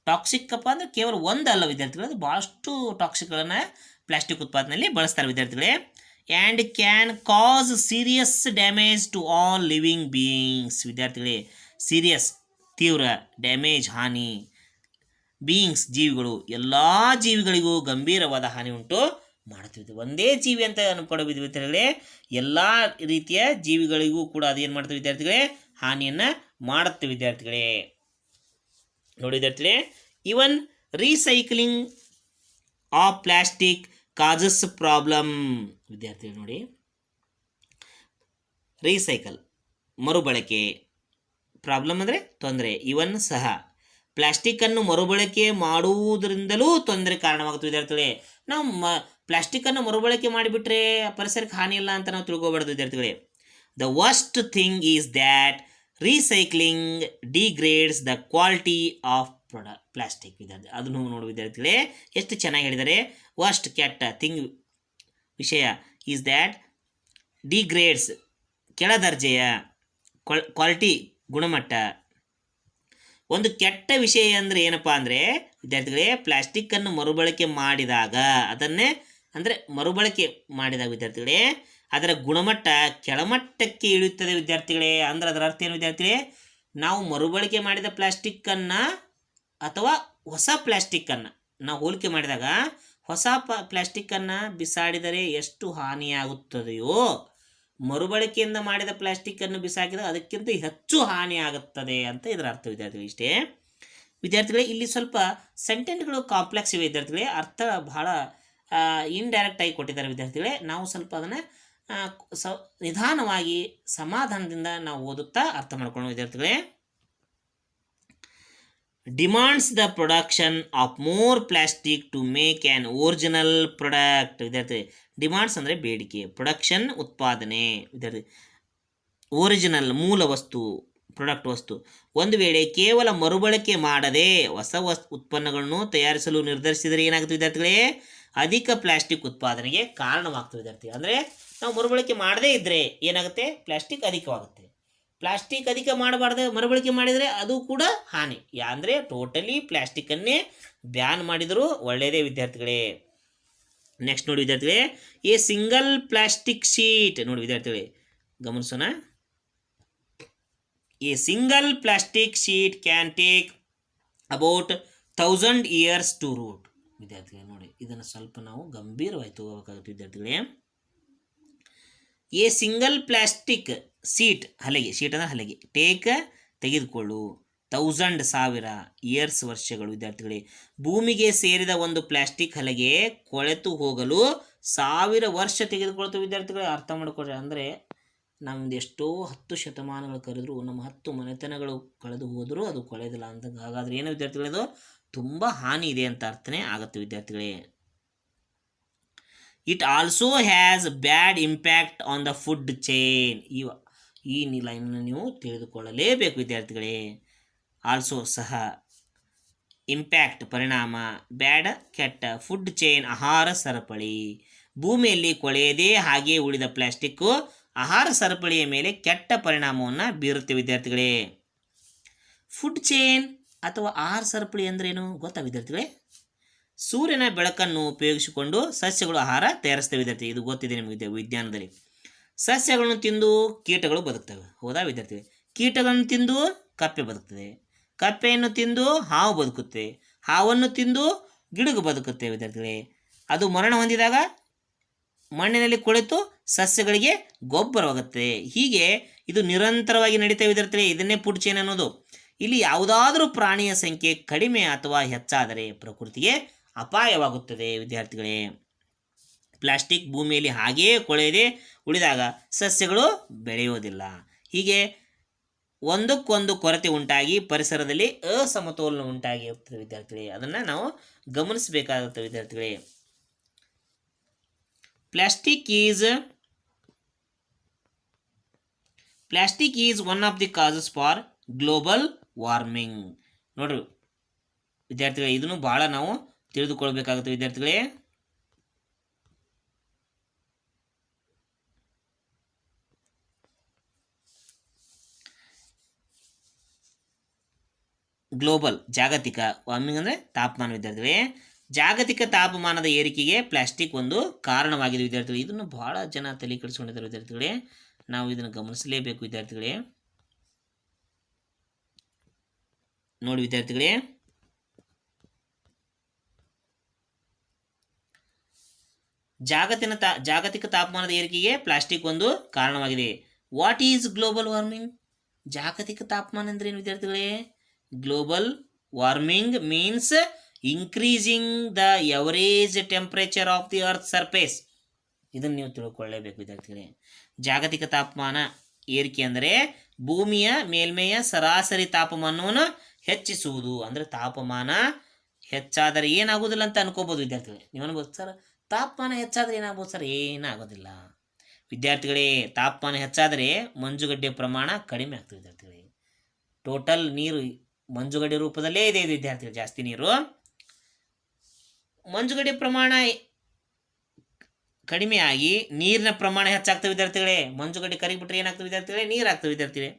ಟಾಕ್ಸಿಕ್ ಅಪ್ಪ ಅಂದರೆ ಕೇವಲ ಒಂದಲ್ಲ ವಿದ್ಯಾರ್ಥಿಗಳು, ಅದು ಭಾಳಷ್ಟು ಟಾಕ್ಸಿಕ್ಗಳನ್ನು ಪ್ಲಾಸ್ಟಿಕ್ ಉತ್ಪಾದನೆಯಲ್ಲಿ ಬಳಸ್ತಾರೆ ವಿದ್ಯಾರ್ಥಿಗಳೇ. And can cause serious damage to all living beings. ವಿದ್ಯಾರ್ಥಿಗಳೇ, ಸೀರಿಯಸ್ ತೀವ್ರ, ಡ್ಯಾಮೇಜ್ ಹಾನಿ, ಬೀಯಿಂಗ್ಸ್ ಜೀವಿಗಳು, ಎಲ್ಲ ಜೀವಿಗಳಿಗೂ ಗಂಭೀರವಾದ ಹಾನಿ ಉಂಟು ಮಾಡುತ್ತಿದೆ. ಒಂದೇ ಜೀವಿ ಅಂತ ಅನ್ಕೊಳ್ಳೋ ವಿದ್ಯಾರ್ಥಿಗಳೇ, ಎಲ್ಲ ರೀತಿಯ ಜೀವಿಗಳಿಗೂ ಕೂಡ ಅದೇನು ಮಾಡ್ತವೆ ವಿದ್ಯಾರ್ಥಿಗಳೇ, ಹಾನಿಯನ್ನು ಮಾಡುತ್ತೆ ವಿದ್ಯಾರ್ಥಿಗಳೇ. ನೋಡಿ ವಿದ್ಯಾರ್ಥಿಗಳೇ, even recycling of plastic causes problem. ವಿದ್ಯಾರ್ಥಿಗಳು ನೋಡಿ, ರೀಸೈಕಲ್ ಮರುಬಳಕೆ, ಪ್ರಾಬ್ಲಮ್ ಅಂದರೆ ತೊಂದರೆ, ಇವನ್ ಸಹ ಪ್ಲಾಸ್ಟಿಕ್ಕನ್ನು ಮರುಬಳಕೆ ಮಾಡುವುದರಿಂದಲೂ ತೊಂದರೆ ಕಾರಣವಾಗುತ್ತೆ ವಿದ್ಯಾರ್ಥಿಗಳೇ. ನಾವು ಪ್ಲಾಸ್ಟಿಕ್ಕನ್ನು ಮರುಬಳಕೆ ಮಾಡಿಬಿಟ್ರೆ ಪರಿಸರಕ್ಕೆ ಹಾನಿ ಇಲ್ಲ ಅಂತ ನಾವು ತಿಳ್ಕೊಬಾರ್ದು ವಿದ್ಯಾರ್ಥಿಗಳೇ. The worst thing is that recycling degrades the quality of plastic. ವಿದ್ಯಾರ್ಥಿ ಅದನ್ನು ನೋಡಿ ವಿದ್ಯಾರ್ಥಿಗಳೇ, ಎಷ್ಟು ಚೆನ್ನಾಗಿ ಹೇಳಿದ್ದಾರೆ. ವರ್ಸ್ಟ್ ಕೆಟ್ಟ ಥಿಂಗ್ ವಿಷಯ ಈಸ್ ದ್ಯಾಟ್ ಡಿಗ್ರೇಡ್ಸ್ ಕೆಳದರ್ಜೆಯ, ಕ್ವಾಲಿಟಿ ಗುಣಮಟ್ಟ. ಒಂದು ಕೆಟ್ಟ ವಿಷಯ ಅಂದರೆ ಏನಪ್ಪ ಅಂದರೆ ವಿದ್ಯಾರ್ಥಿಗಳೇ, ಪ್ಲಾಸ್ಟಿಕ್ಕನ್ನು ಮರುಬಳಕೆ ಮಾಡಿದಾಗ ಅದನ್ನೇ ಅಂದರೆ ಮರುಬಳಕೆ ಮಾಡಿದಾಗ ವಿದ್ಯಾರ್ಥಿಗಳೇ ಅದರ ಗುಣಮಟ್ಟ ಕೆಳಮಟ್ಟಕ್ಕೆ ಇಳಿಯುತ್ತದೆ ವಿದ್ಯಾರ್ಥಿಗಳೇ. ಅಂದರೆ ಅದರ ಅರ್ಥ ಏನು ವಿದ್ಯಾರ್ಥಿಗಳೇ, ನಾವು ಮರುಬಳಕೆ ಮಾಡಿದ ಪ್ಲಾಸ್ಟಿಕ್ಕನ್ನು ಅಥವಾ ಹೊಸ ಪ್ಲಾಸ್ಟಿಕ್ಕನ್ನು ನಾವು ಹೋಲಿಕೆ ಮಾಡಿದಾಗ ಹೊಸ ಪ್ಲಾಸ್ಟಿಕ್ಕನ್ನು ಬಿಸಾಡಿದರೆ ಎಷ್ಟು ಹಾನಿಯಾಗುತ್ತದೆಯೋ ಮರುಬಳಕೆಯಿಂದ ಮಾಡಿದ ಪ್ಲಾಸ್ಟಿಕ್ಕನ್ನು ಬಿಸಾಕಿದಾಗ ಅದಕ್ಕಿಂತ ಹೆಚ್ಚು ಹಾನಿಯಾಗುತ್ತದೆ ಅಂತ ಇದರ ಅರ್ಥ ವಿದ್ಯಾರ್ಥಿಗಳು. ಇಷ್ಟೇ ವಿದ್ಯಾರ್ಥಿಗಳೇ, ಇಲ್ಲಿ ಸ್ವಲ್ಪ ಸೆಂಟೆನ್ಸ್ಗಳು ಕಾಂಪ್ಲೆಕ್ಸ್ ಇವೆ ವಿದ್ಯಾರ್ಥಿಗಳೇ, ಅರ್ಥ ಬಹಳ ಇಂಡೈರೆಕ್ಟಾಗಿ ಕೊಟ್ಟಿದ್ದಾರೆ ವಿದ್ಯಾರ್ಥಿಗಳೇ. ನಾವು ಸ್ವಲ್ಪ ಅದನ್ನು ನಿಧಾನವಾಗಿ ಸಮಾಧಾನದಿಂದ ನಾವು ಓದುತ್ತಾ ಅರ್ಥ ಮಾಡ್ಕೊಳ್ಳೋಣ ವಿದ್ಯಾರ್ಥಿಗಳೇ. Demands the production of more plastic to make an original product. ವಿದ್ಯಾರ್ಥಿ, ಡಿಮಾಂಡ್ಸ್ ಅಂದರೆ ಬೇಡಿಕೆ, ಪ್ರೊಡಕ್ಷನ್ ಉತ್ಪಾದನೆ ವಿದ್ಯಾರ್ಥಿ, ಒರಿಜಿನಲ್ ಮೂಲ ವಸ್ತು, ಪ್ರಾಡಕ್ಟ್ ವಸ್ತು. ಒಂದು ವೇಳೆ ಕೇವಲ ಮರುಬಳಕೆ ಮಾಡದೆ ಹೊಸ ಉತ್ಪನ್ನಗಳನ್ನು ತಯಾರಿಸಲು ನಿರ್ಧರಿಸಿದರೆ ಏನಾಗುತ್ತೆ ವಿದ್ಯಾರ್ಥಿಗಳೇ, ಅಧಿಕ ಪ್ಲಾಸ್ಟಿಕ್ ಉತ್ಪಾದನೆಗೆ ಕಾರಣವಾಗ್ತದೆ ವಿದ್ಯಾರ್ಥಿ. ಅಂದರೆ ನಾವು ಮರುಬಳಕೆ ಮಾಡದೇ ಇದ್ದರೆ ಏನಾಗುತ್ತೆ, ಪ್ಲಾಸ್ಟಿಕ್ ಅಧಿಕವಾಗುತ್ತೆ. ಪ್ಲಾಸ್ಟಿಕ್ ಅಧಿಕ ಮಾಡಬಾರ್ದು, ಮರುಬಳಕೆ ಮಾಡಿದರೆ ಅದು ಕೂಡ ಹಾನಿ. ಅಂದರೆ ಟೋಟಲಿ ಪ್ಲಾಸ್ಟಿಕ್ಕನ್ನೇ ಬ್ಯಾನ್ ಮಾಡಿದರೂ ಒಳ್ಳೆಯದೇ ವಿದ್ಯಾರ್ಥಿಗಳೇ. ನೆಕ್ಸ್ಟ್ ನೋಡಿ ವಿದ್ಯಾರ್ಥಿಗಳೇ, ಎ ಸಿಂಗಲ್ ಪ್ಲಾಸ್ಟಿಕ್ ಶೀಟ್. ನೋಡಿ ವಿದ್ಯಾರ್ಥಿಗಳೇ ಗಮನಿಸೋಣ. A single plastic sheet can take about 1000 years to root. ವಿದ್ಯಾರ್ಥಿಗಳೇ ನೋಡಿ, ಇದನ್ನು ಸ್ವಲ್ಪ ನಾವು ಗಂಭೀರವಾಗಿ ತಗೋಬೇಕಾಗುತ್ತೆ ವಿದ್ಯಾರ್ಥಿಗಳೇ. ಎ ಸಿಂಗಲ್ ಪ್ಲಾಸ್ಟಿಕ್ ಶೀಟ್, ಹಲಗೆ, ಶೀಟ್ ಅಂದರೆ ಹಲಗೆ, ಟೇಕ್ ತೆಗೆದುಕೊಳ್ಳು, 1000 ಇಯರ್ಸ್ ವರ್ಷಗಳು ವಿದ್ಯಾರ್ಥಿಗಳೇ. ಭೂಮಿಗೆ ಸೇರಿದ ಒಂದು ಪ್ಲಾಸ್ಟಿಕ್ ಹಲಗೆ ಕೊಳೆತು ಹೋಗಲು 1000 ವರ್ಷ ತೆಗೆದುಕೊಳ್ತವೆ ವಿದ್ಯಾರ್ಥಿಗಳೇ. ಅರ್ಥ ಮಾಡ್ಕೊಳ್ರಿ. ಅಂದರೆ ನಮ್ದು ಎಷ್ಟೋ 10 ಶತಮಾನಗಳು ಕರೆದರೂ ನಮ್ಮ 10 ಮನೆತನಗಳು ಕಳೆದು ಹೋದರೂ ಅದು ಕೊಳೆಯೋದಿಲ್ಲ ಅಂತ. ಹಾಗಾದರೆ ಏನು ವಿದ್ಯಾರ್ಥಿಗಳದು ತುಂಬ ಹಾನಿ ಇದೆ ಅಂತ ಅರ್ಥನೇ ಆಗುತ್ತೆ ವಿದ್ಯಾರ್ಥಿಗಳೇ. It also has bad impact on the food chain. ಈ ಲೈನನ್ನು ನೀವು ತಿಳಿದುಕೊಳ್ಳಲೇಬೇಕು ವಿದ್ಯಾರ್ಥಿಗಳೇ. ಆಲ್ಸೋ ಸಹ, ಇಂಪ್ಯಾಕ್ಟ್ ಪರಿಣಾಮ, ಬ್ಯಾಡ್ ಕೆಟ್ಟ, ಫುಡ್ ಚೈನ್ ಆಹಾರ ಸರಪಳಿ. ಭೂಮಿಯಲ್ಲಿ ಕೊಳೆಯದೇ ಹಾಗೆ ಉಳಿದ ಪ್ಲಾಸ್ಟಿಕ್ಕು ಆಹಾರ ಸರಪಳಿಯ ಮೇಲೆ ಕೆಟ್ಟ ಪರಿಣಾಮವನ್ನು ಬೀರುತ್ತೆ ವಿದ್ಯಾರ್ಥಿಗಳೇ. ಫುಡ್ ಚೈನ್ ಅಥವಾ ಆಹಾರ ಸರಪಳಿ ಅಂದ್ರೇನು ಗೊತ್ತಾ ವಿದ್ಯಾರ್ಥಿಗಳೇ? ಸೂರ್ಯನ ಬೆಳಕನ್ನು ಉಪಯೋಗಿಸಿಕೊಂಡು ಸಸ್ಯಗಳು ಆಹಾರ ತಯಾರಿಸ್ತವೆ ವಿದ್ಯಾರ್ಥಿ. ಇದು ಗೊತ್ತಿದೆ ನಿಮಗೆ ವಿಜ್ಞಾನದಲ್ಲಿ. ಸಸ್ಯಗಳನ್ನು ತಿಂದು ಕೀಟಗಳು ಬದುಕ್ತವೆ, ಹೌದಾ ವಿದ್ಯಾರ್ಥಿ? ಕೀಟಗಳನ್ನು ತಿಂದು ಕಪ್ಪೆ ಬದುಕ್ತದೆ, ಕಪ್ಪೆಯನ್ನು ತಿಂದು ಹಾವು ಬದುಕುತ್ತೆ, ಹಾವನ್ನು ತಿಂದು ಗಿಡಗು ಬದುಕುತ್ತೆ ವಿದ್ಯಾರ್ಥಿಗಳೇ. ಅದು ಮರಣ ಹೊಂದಿದಾಗ ಮಣ್ಣಿನಲ್ಲಿ ಕೊಳೆತು ಸಸ್ಯಗಳಿಗೆ ಗೊಬ್ಬರವಾಗುತ್ತೆ. ಹೀಗೆ ಇದು ನಿರಂತರವಾಗಿ ನಡೀತಾ ವಿದ್ಯಾರ್ಥಿಗಳೇ. ಇದನ್ನೇ ಫುಡ್ ಚೈನ್ ಅನ್ನೋದು. ಇಲ್ಲಿ ಯಾವುದಾದ್ರೂ ಪ್ರಾಣಿಯ ಸಂಖ್ಯೆ ಕಡಿಮೆ ಅಥವಾ ಹೆಚ್ಚಾದರೆ ಪ್ರಕೃತಿಗೆ ಅಪಾಯವಾಗುತ್ತದೆ ವಿದ್ಯಾರ್ಥಿಗಳೇ. ಪ್ಲಾಸ್ಟಿಕ್ ಭೂಮಿಯಲ್ಲಿ ಹಾಗೆಯೇ ಕೊಳೆಯದೆ ಉಳಿದಾಗ ಸಸ್ಯಗಳು ಬೆಳೆಯೋದಿಲ್ಲ. ಹೀಗೆ ಒಂದಕ್ಕೊಂದು ಕೊರತೆ ಉಂಟಾಗಿ ಪರಿಸರದಲ್ಲಿ ಅಸಮತೋಲನ ಉಂಟಾಗಿ ಇರ್ತದೆ ವಿದ್ಯಾರ್ಥಿಗಳೇ. ಅದನ್ನು ನಾವು ಗಮನಿಸಬೇಕಾಗುತ್ತೆ ವಿದ್ಯಾರ್ಥಿಗಳೇ. Plastic is one of the causes for global warming. ನೋಡ್ರಿ ವಿದ್ಯಾರ್ಥಿಗಳೇ, ಇದನ್ನು ಭಾಳ ನಾವು ತಿಳಿದುಕೊಳ್ಬೇಕಾಗುತ್ತೆ ವಿದ್ಯಾರ್ಥಿಗಳೇ. ಗ್ಲೋಬಲ್ ಜಾಗತಿಕ ವಾರ್ಮಿಂಗ್ ಅಂದರೆ ತಾಪಮಾನ ವಿದ್ಯಾರ್ಥಿಗಳೇ. ಜಾಗತಿಕ ತಾಪಮಾನದ ಏರಿಕೆಗೆ ಪ್ಲಾಸ್ಟಿಕ್ ಒಂದು ಕಾರಣವಾಗಿದೆ ವಿದ್ಯಾರ್ಥಿಗಳೇ. ಇದನ್ನು ಭಾಳ ಜನ ತಲೆ ಕೆಡಿಸ್ಕೊಂಡಿದ್ದಾರೆ ವಿದ್ಯಾರ್ಥಿಗಳೇ. ನಾವು ಇದನ್ನು ಗಮನಿಸಲೇಬೇಕು ವಿದ್ಯಾರ್ಥಿಗಳೇ. ನೋಡಿ ವಿದ್ಯಾರ್ಥಿಗಳೇ, ಜಾಗತಿಕ ತಾಪಮಾನದ ಏರಿಕೆಗೆ ಪ್ಲಾಸ್ಟಿಕ್ ಒಂದು ಕಾರಣವಾಗಿದೆ. What is global warming? ಜಾಗತಿಕ ತಾಪಮಾನ ಅಂದ್ರೆ ಏನು ವಿದ್ಯಾರ್ಥಿಗಳೇ? Global warming means increasing the average temperature of the earth surface. ಇದನ್ನು ನೀವು ತಿಳ್ಕೊಳ್ಳೇಬೇಕು ವಿದ್ಯಾರ್ಥಿಗಳೇ. ಜಾಗತಿಕ ತಾಪಮಾನ ಏರಿಕೆ ಅಂದರೆ ಭೂಮಿಯ ಮೇಲ್ಮೆಯ ಸರಾಸರಿ ತಾಪಮಾನವನ್ನು ಹೆಚ್ಚಿಸುವುದು. ಅಂದರೆ ತಾಪಮಾನ ಹೆಚ್ಚಾದರೆ ಏನಾಗೋದಿಲ್ಲ ಅಂತ ಅನ್ಕೋಬೋದು ವಿದ್ಯಾರ್ಥಿಗಳೇ. ನೀವು ಅನ್ಬೋದು ಸರ್ ತಾಪಮಾನ ಹೆಚ್ಚಾದರೆ ಏನಾಗ್ಬೋದು ಸರ್? ಏನಾಗೋದಿಲ್ಲ ವಿದ್ಯಾರ್ಥಿಗಳೇ. ತಾಪಮಾನ ಹೆಚ್ಚಾದರೆ ಮಂಜುಗಡ್ಡೆಯ ಪ್ರಮಾಣ ಕಡಿಮೆ ಆಗ್ತದೆ ವಿದ್ಯಾರ್ಥಿಗಳೇ. ಟೋಟಲ್ ನೀರು ಮಂಜುಗಡ್ಡೆ ರೂಪದಲ್ಲೇ ಇದೆ ವಿದ್ಯಾರ್ಥಿಗಳು. ಜಾಸ್ತಿ ನೀರು ಮಂಜುಗಡ್ಡೆ ಪ್ರಮಾಣ ಕಡಿಮೆ ಆಗಿ ನೀರಿನ ಪ್ರಮಾಣ ಹೆಚ್ಚಾಗ್ತವೆ ವಿದ್ಯಾರ್ಥಿಗಳೇ. ಮಂಜುಗಡ್ಡೆ ಕರಿಬಿಟ್ರೆ ಏನಾಗ್ತವೆ ವಿದ್ಯಾರ್ಥಿಗಳೇ? ನೀರು ಆಗ್ತವೆ ವಿದ್ಯಾರ್ಥಿಗಳೇ.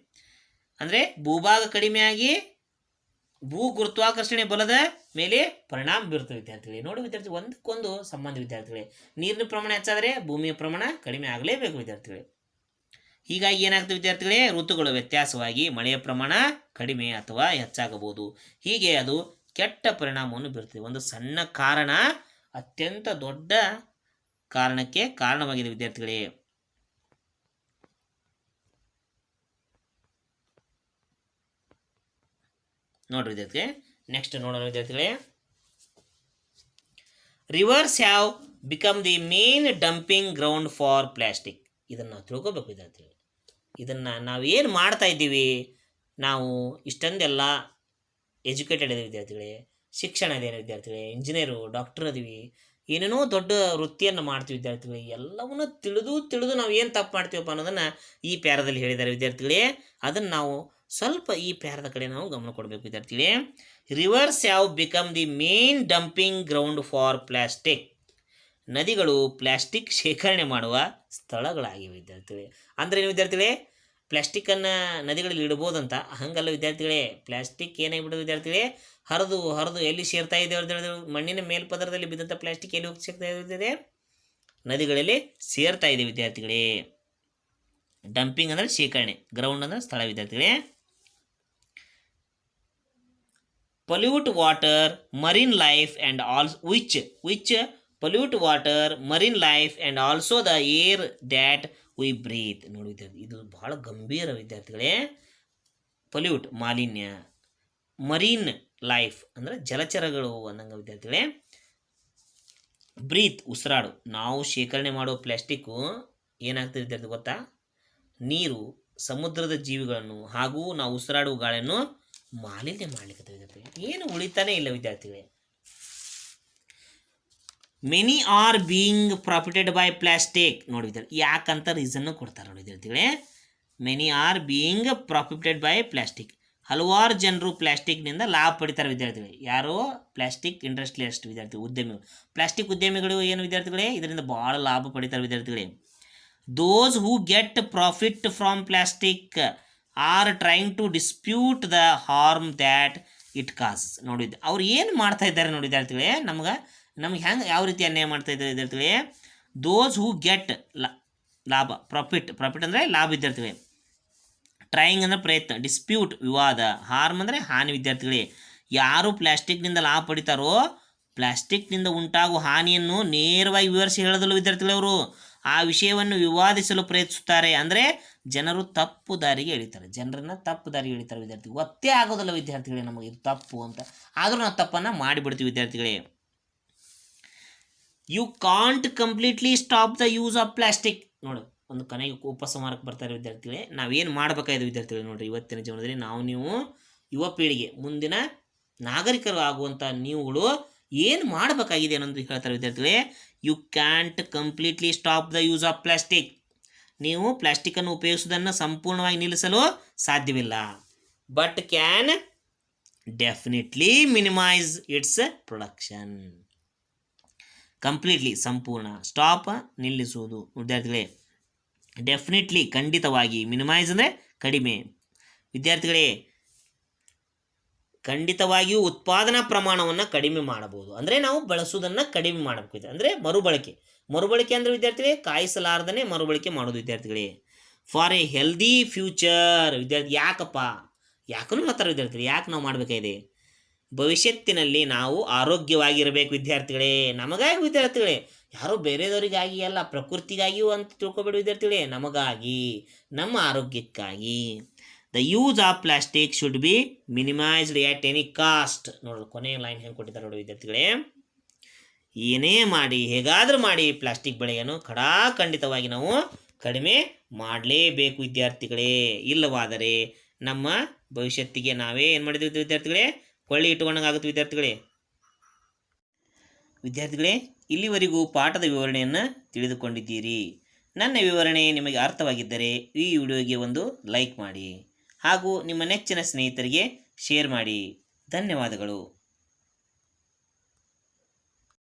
ಅಂದರೆ ಭೂಭಾಗ ಕಡಿಮೆಯಾಗಿ ಭೂ ಗುರುತ್ವಾಕರ್ಷಣೆ ಬಲದ ಮೇಲೆ ಪರಿಣಾಮ ಬೀರ್ತವೆ ವಿದ್ಯಾರ್ಥಿಗಳೇ. ನೋಡಿ ವಿದ್ಯಾರ್ಥಿ, ಒಂದಕ್ಕೊಂದು ಸಂಬಂಧ ವಿದ್ಯಾರ್ಥಿಗಳೇ. ನೀರಿನ ಪ್ರಮಾಣ ಹೆಚ್ಚಾದರೆ ಭೂಮಿಯ ಪ್ರಮಾಣ ಕಡಿಮೆ ಆಗಲೇಬೇಕು ವಿದ್ಯಾರ್ಥಿಗಳೇ. ಹೀಗಾಗಿ ಏನಾಗ್ತದೆ ವಿದ್ಯಾರ್ಥಿಗಳೇ? ಋತುಗಳ ವ್ಯತ್ಯಾಸವಾಗಿ ಮಳೆಯ ಪ್ರಮಾಣ ಕಡಿಮೆ ಅಥವಾ ಹೆಚ್ಚಾಗಬಹುದು. ಹೀಗೆ ಅದು ಕೆಟ್ಟ ಪರಿಣಾಮವನ್ನು ಬೀರುತ್ತದೆ. ಒಂದು ಸಣ್ಣ ಕಾರಣ ಅತ್ಯಂತ ದೊಡ್ಡ ಕಾರಣಕ್ಕೆ ಕಾರಣವಾಗಿದೆ ವಿದ್ಯಾರ್ಥಿಗಳೇ. ನೋಡ್ರಿ ವಿದ್ಯಾರ್ಥಿಗಳೇ, ನೆಕ್ಸ್ಟ್ ನೋಡೋಣ ವಿದ್ಯಾರ್ಥಿಗಳೇ. Rivers have become the main dumping ground for plastic. ಇದನ್ನು ನಾವು ತಿಳ್ಕೊಬೇಕು ವಿದ್ಯಾರ್ಥಿಗಳೇ. ಇದನ್ನು ನಾವೇನು ಮಾಡ್ತಾ ಇದ್ದೀವಿ? ನಾವು ಇಷ್ಟೊಂದೆಲ್ಲ ಎಜುಕೇಟೆಡ್ ಇದೆ ವಿದ್ಯಾರ್ಥಿಗಳೇ, ಶಿಕ್ಷಣ ಇದೆ ವಿದ್ಯಾರ್ಥಿಗಳೇ, ಇಂಜಿನಿಯರು, ಡಾಕ್ಟರ್ ಅದೀವಿ, ಏನೇನೋ ದೊಡ್ಡ ವೃತ್ತಿಯನ್ನು ಮಾಡ್ತೀವಿ ವಿದ್ಯಾರ್ಥಿಗಳೇ. ಎಲ್ಲವನ್ನೂ ತಿಳಿದು ನಾವು ಏನು ತಪ್ಪು ಮಾಡ್ತೀವಪ್ಪ ಅನ್ನೋದನ್ನು ಈ ಪ್ಯಾರದಲ್ಲಿ ಹೇಳಿದ್ದಾರೆ ವಿದ್ಯಾರ್ಥಿಗಳೇ. ಅದನ್ನು ನಾವು ಸ್ವಲ್ಪ ಈ ಪ್ಯಾರದ ಕಡೆ ನಾವು ಗಮನ ಕೊಡಬೇಕು ವಿದ್ಯಾರ್ಥಿಗಳೇ. Rivers have become the main dumping ground for plastic. ನದಿಗಳು ಪ್ಲಾಸ್ಟಿಕ್ ಶೇಖರಣೆ ಮಾಡುವ ಸ್ಥಳಗಳಾಗಿವೆ ವಿದ್ಯಾರ್ಥಿಗಳೇ. ಅಂದರೆ ಏನು ವಿದ್ಯಾರ್ಥಿಗಳೇ? ಪ್ಲಾಸ್ಟಿಕ್ಕನ್ನು ನದಿಗಳಲ್ಲಿ ಇಡ್ಬೋದಂತ ಹಂಗಲ್ಲ ವಿದ್ಯಾರ್ಥಿಗಳೇ. ಪ್ಲಾಸ್ಟಿಕ್ ಏನಾಗಿಬಿಡೋದು ವಿದ್ಯಾರ್ಥಿಗಳೇ? ಹರಿದು ಎಲ್ಲಿ ಸೇರ್ತಾ ಇದೆ? ಮಣ್ಣಿನ ಮೇಲ್ಪದರದಲ್ಲಿ ಬಿದ್ದಂಥ ಪ್ಲಾಸ್ಟಿಕ್ ಎಲ್ಲಿ ಹೋಗಿ ಸೇರ್ತಾ ಇದೆ? ನದಿಗಳಲ್ಲಿ ಸೇರ್ತಾ ಇದೆ ವಿದ್ಯಾರ್ಥಿಗಳೇ. ಡಂಪಿಂಗ್ ಅಂದರೆ ಶೇಖರಣೆ, ಗ್ರೌಂಡ್ ಅಂದರೆ ಸ್ಥಳ ವಿದ್ಯಾರ್ಥಿಗಳೇ. Pollute water, marine life and all which pollute water, marine life and also the air that we breathe. ನೋಡಿ ವಿದ್ಯಾರ್ಥಿ, ಇದು ಬಹಳ ಗಂಭೀರ ವಿದ್ಯಾರ್ಥಿಗಳೇ. ಪೊಲ್ಯೂಟ್ ಮಾಲಿನ್ಯ, ಮರೀನ್ ಲೈಫ್ ಅಂದರೆ ಜಲಚರಗಳು ಅನ್ನಂಗೆ ವಿದ್ಯಾರ್ಥಿಗಳೇ. ಬ್ರೀತ್ ಉಸಿರಾಡು. ನಾವು ಶೇಖರಣೆ ಮಾಡೋ ಪ್ಲಾಸ್ಟಿಕ್ಕು ಏನಾಗ್ತದೆ ವಿದ್ಯಾರ್ಥಿ ಗೊತ್ತಾ? ನೀರು, ಸಮುದ್ರದ ಜೀವಿಗಳನ್ನು ಹಾಗೂ ನಾವು ಉಸಿರಾಡುವ ಗಾಳಿಯನ್ನು ಮಾಲಿನ್ಯ ಮಾಡಲಿಕ್ಕೆ ವಿದ್ಯಾರ್ಥಿ. ಏನು ಉಳಿತಾನೆ ಇಲ್ಲ ವಿದ್ಯಾರ್ಥಿಗಳೇ. Many are being profited by plastic. ನೋಡಿ ವಿದ್ಯಾರ್ಥಿ, ಯಾಕಂತ ರೀಸನ್ನು ಕೊಡ್ತಾರೆ ನೋಡಿ ವಿದ್ಯಾರ್ಥಿಗಳೇ. Many are being profited by plastic. ಹಲವಾರು ಜನರು ಪ್ಲಾಸ್ಟಿಕ್ನಿಂದ ಲಾಭ ಪಡಿತಾರೆ ವಿದ್ಯಾರ್ಥಿಗಳೇ. ಯಾರೋ ಪ್ಲಾಸ್ಟಿಕ್ ಇಂಡಸ್ಟ್ರಿಯಲಿಸ್ಟ್ ವಿದ್ಯಾರ್ಥಿ, ಉದ್ಯಮಿಗಳು. ಪ್ಲಾಸ್ಟಿಕ್ ಉದ್ಯಮಿಗಳು ಏನು ವಿದ್ಯಾರ್ಥಿಗಳೇ? ಇದರಿಂದ ಭಾಳ ಲಾಭ ಪಡಿತಾರೆ ವಿದ್ಯಾರ್ಥಿಗಳೇ. Those who get profit from plastic are trying to dispute the harm that it causes. ನೋಡಿದ್ದು ಅವ್ರು ಏನು ಮಾಡ್ತಾ ಇದ್ದಾರೆ ನೋಡಿ ವಿದ್ಯಾರ್ಥಿಗಳೇ. ನಮ್ಗೆ ಹೆಂಗೆ ಯಾವ ರೀತಿ ಅನ್ಯಾಯ ಮಾಡ್ತಾ ಇದ್ದಾರೆ ವಿದ್ಯಾರ್ಥಿಗಳೇ? ದೋಸ್ ಹೂ ಗೆಟ್ ಲಾಭ, ಪ್ರಾಫಿಟ್ ಅಂದರೆ ಲಾಭ ವಿದ್ಯಾರ್ಥಿಗಳೇ. ಟ್ರೈಂಗ್ ಅಂದರೆ ಪ್ರಯತ್ನ, ಡಿಸ್ಪ್ಯೂಟ್ ವಿವಾದ, ಹಾರ್ಮ್ ಅಂದರೆ ಹಾನಿ ವಿದ್ಯಾರ್ಥಿಗಳೇ. ಯಾರು ಪ್ಲಾಸ್ಟಿಕ್ನಿಂದ ಲಾಭ ಪಡಿತಾರೋ ಪ್ಲಾಸ್ಟಿಕ್ನಿಂದ ಉಂಟಾಗುವ ಹಾನಿಯನ್ನು ನೇರವಾಗಿ ವಿವರಿಸಿ ಹೇಳೋದಿಲ್ಲ ವಿದ್ಯಾರ್ಥಿಗಳವರು. ಆ ವಿಷಯವನ್ನು ವಿವಾದಿಸಲು ಪ್ರಯತ್ನಿಸುತ್ತಾರೆ. ಅಂದರೆ ಜನರನ್ನು ತಪ್ಪು ದಾರಿಗೆ ಎಳಿತಾರೆ ವಿದ್ಯಾರ್ಥಿ. ಒತ್ತೇ ಆಗೋದಿಲ್ಲ ವಿದ್ಯಾರ್ಥಿಗಳೇ ನಮಗೆ ಇದು ತಪ್ಪು ಅಂತ, ಆದರೂ ನಾವು ತಪ್ಪನ್ನು ಮಾಡಿಬಿಡ್ತೀವಿ ವಿದ್ಯಾರ್ಥಿಗಳೇ. You can't completely stop the use of plastic. ನೋಡು, ಒಂದು ಕೊನೆಗೆ ಉಪಸಂಹಾರಕ್ಕೆ ಬರ್ತಾರೆ ವಿದ್ಯಾರ್ಥಿಗಳೇ. ನಾವೇನು ಮಾಡಬೇಕಾಗಿದೆ ವಿದ್ಯಾರ್ಥಿಗಳೇ? ನೋಡಿರಿ, ಇವತ್ತಿನ ಜೀವನದಲ್ಲಿ ನೀವು ಯುವ ಪೀಳಿಗೆ, ಮುಂದಿನ ನಾಗರಿಕರು ಆಗುವಂಥ ನೀವುಗಳು ಏನು ಮಾಡಬೇಕಾಗಿದೆ ಅನ್ನೋದು ಹೇಳ್ತಾರೆ ವಿದ್ಯಾರ್ಥಿಗಳೇ. You can't completely stop the use of plastic. ನೀವು ಪ್ಲಾಸ್ಟಿಕ್ಕನ್ನು ಉಪಯೋಗಿಸುವುದನ್ನು ಸಂಪೂರ್ಣವಾಗಿ ನಿಲ್ಲಿಸಲು ಸಾಧ್ಯವಿಲ್ಲ. But can definitely minimise its production. Completely ಸಂಪೂರ್ಣ, ಸ್ಟಾಪ್ ನಿಲ್ಲಿಸುವುದು ವಿದ್ಯಾರ್ಥಿಗಳೇ, ಡೆಫಿನೆಟ್ಲಿ ಖಂಡಿತವಾಗಿ, ಮಿನಿಮೈಸ್ ಅಂದರೆ ಕಡಿಮೆ. ವಿದ್ಯಾರ್ಥಿಗಳೇ, ಖಂಡಿತವಾಗಿಯೂ ಉತ್ಪಾದನಾ ಪ್ರಮಾಣವನ್ನು ಕಡಿಮೆ ಮಾಡಬಹುದು. ಅಂದರೆ ನಾವು ಬಳಸುವುದನ್ನು ಕಡಿಮೆ ಮಾಡಬೇಕು. ಅಂದರೆ ಮರುಬಳಕೆ ಅಂದರೆ ವಿದ್ಯಾರ್ಥಿಗಳೇ ಕಾಯಿಸಲಾರ್ದನೆ ಮರುಬಳಕೆ ಮಾಡೋದು ವಿದ್ಯಾರ್ಥಿಗಳೇ. For A healthy future. ವಿದ್ಯಾರ್ಥಿ ಯಾಕೂ ಹೇಳ್ತಾರೆ ವಿದ್ಯಾರ್ಥಿಗಳು, ಯಾಕೆ ನಾವು ಮಾಡಬೇಕಾಗಿದೆ? ಭವಿಷ್ಯತ್ತಿನಲ್ಲಿ ನಾವು ಆರೋಗ್ಯವಾಗಿರಬೇಕು ವಿದ್ಯಾರ್ಥಿಗಳೇ. ನಮಗಾಗಿ ವಿದ್ಯಾರ್ಥಿಗಳೇ, ಯಾರೋ ಬೇರೆದವರಿಗಾಗಿ ಅಲ್ಲ, ಪ್ರಕೃತಿಗಾಗಿಯೂ ಅಂತ ತಿಳ್ಕೊಬೇಡಿ ವಿದ್ಯಾರ್ಥಿಗಳೇ, ನಮಗಾಗಿ, ನಮ್ಮ ಆರೋಗ್ಯಕ್ಕಾಗಿ. The use of plastic should be minimised at any cost. ನೋಡೋದು ಕೊನೆಯ ಲೈನ್ ಹೆಂಗೆ ಕೊಟ್ಟಿದ್ದಾರೆ ನೋಡಿ ವಿದ್ಯಾರ್ಥಿಗಳೇ. ಏನೇ ಮಾಡಿ, ಹೇಗಾದರೂ ಮಾಡಿ ಪ್ಲಾಸ್ಟಿಕ್ ಬಳಕೆಯನ್ನು ಖಂಡಿತವಾಗಿ ನಾವು ಕಡಿಮೆ ಮಾಡಲೇಬೇಕು ವಿದ್ಯಾರ್ಥಿಗಳೇ. ಇಲ್ಲವಾದರೆ ನಮ್ಮ ಭವಿಷ್ಯತ್ತಿಗೆ ನಾವೇ ಏನು ಮಾಡಿದ್ವಿ ವಿದ್ಯಾರ್ಥಿಗಳೇ? ಕೊಳ್ಳಿ ಇಟ್ಟುಕೊಂಡಾಗುತ್ತೆ ವಿದ್ಯಾರ್ಥಿಗಳೇ. ಇಲ್ಲಿವರೆಗೂ ಪಾಠದ ವಿವರಣೆಯನ್ನು ತಿಳಿದುಕೊಂಡಿದ್ದೀರಿ. ನನ್ನ ವಿವರಣೆ ನಿಮಗೆ ಅರ್ಥವಾಗಿದ್ದರೆ ಈ ವಿಡಿಯೋಗೆ ಒಂದು ಲೈಕ್ ಮಾಡಿ ಹಾಗೂ ನಿಮ್ಮ ನೆಚ್ಚಿನ ಸ್ನೇಹಿತರಿಗೆ ಶೇರ್ ಮಾಡಿ. ಧನ್ಯವಾದಗಳು.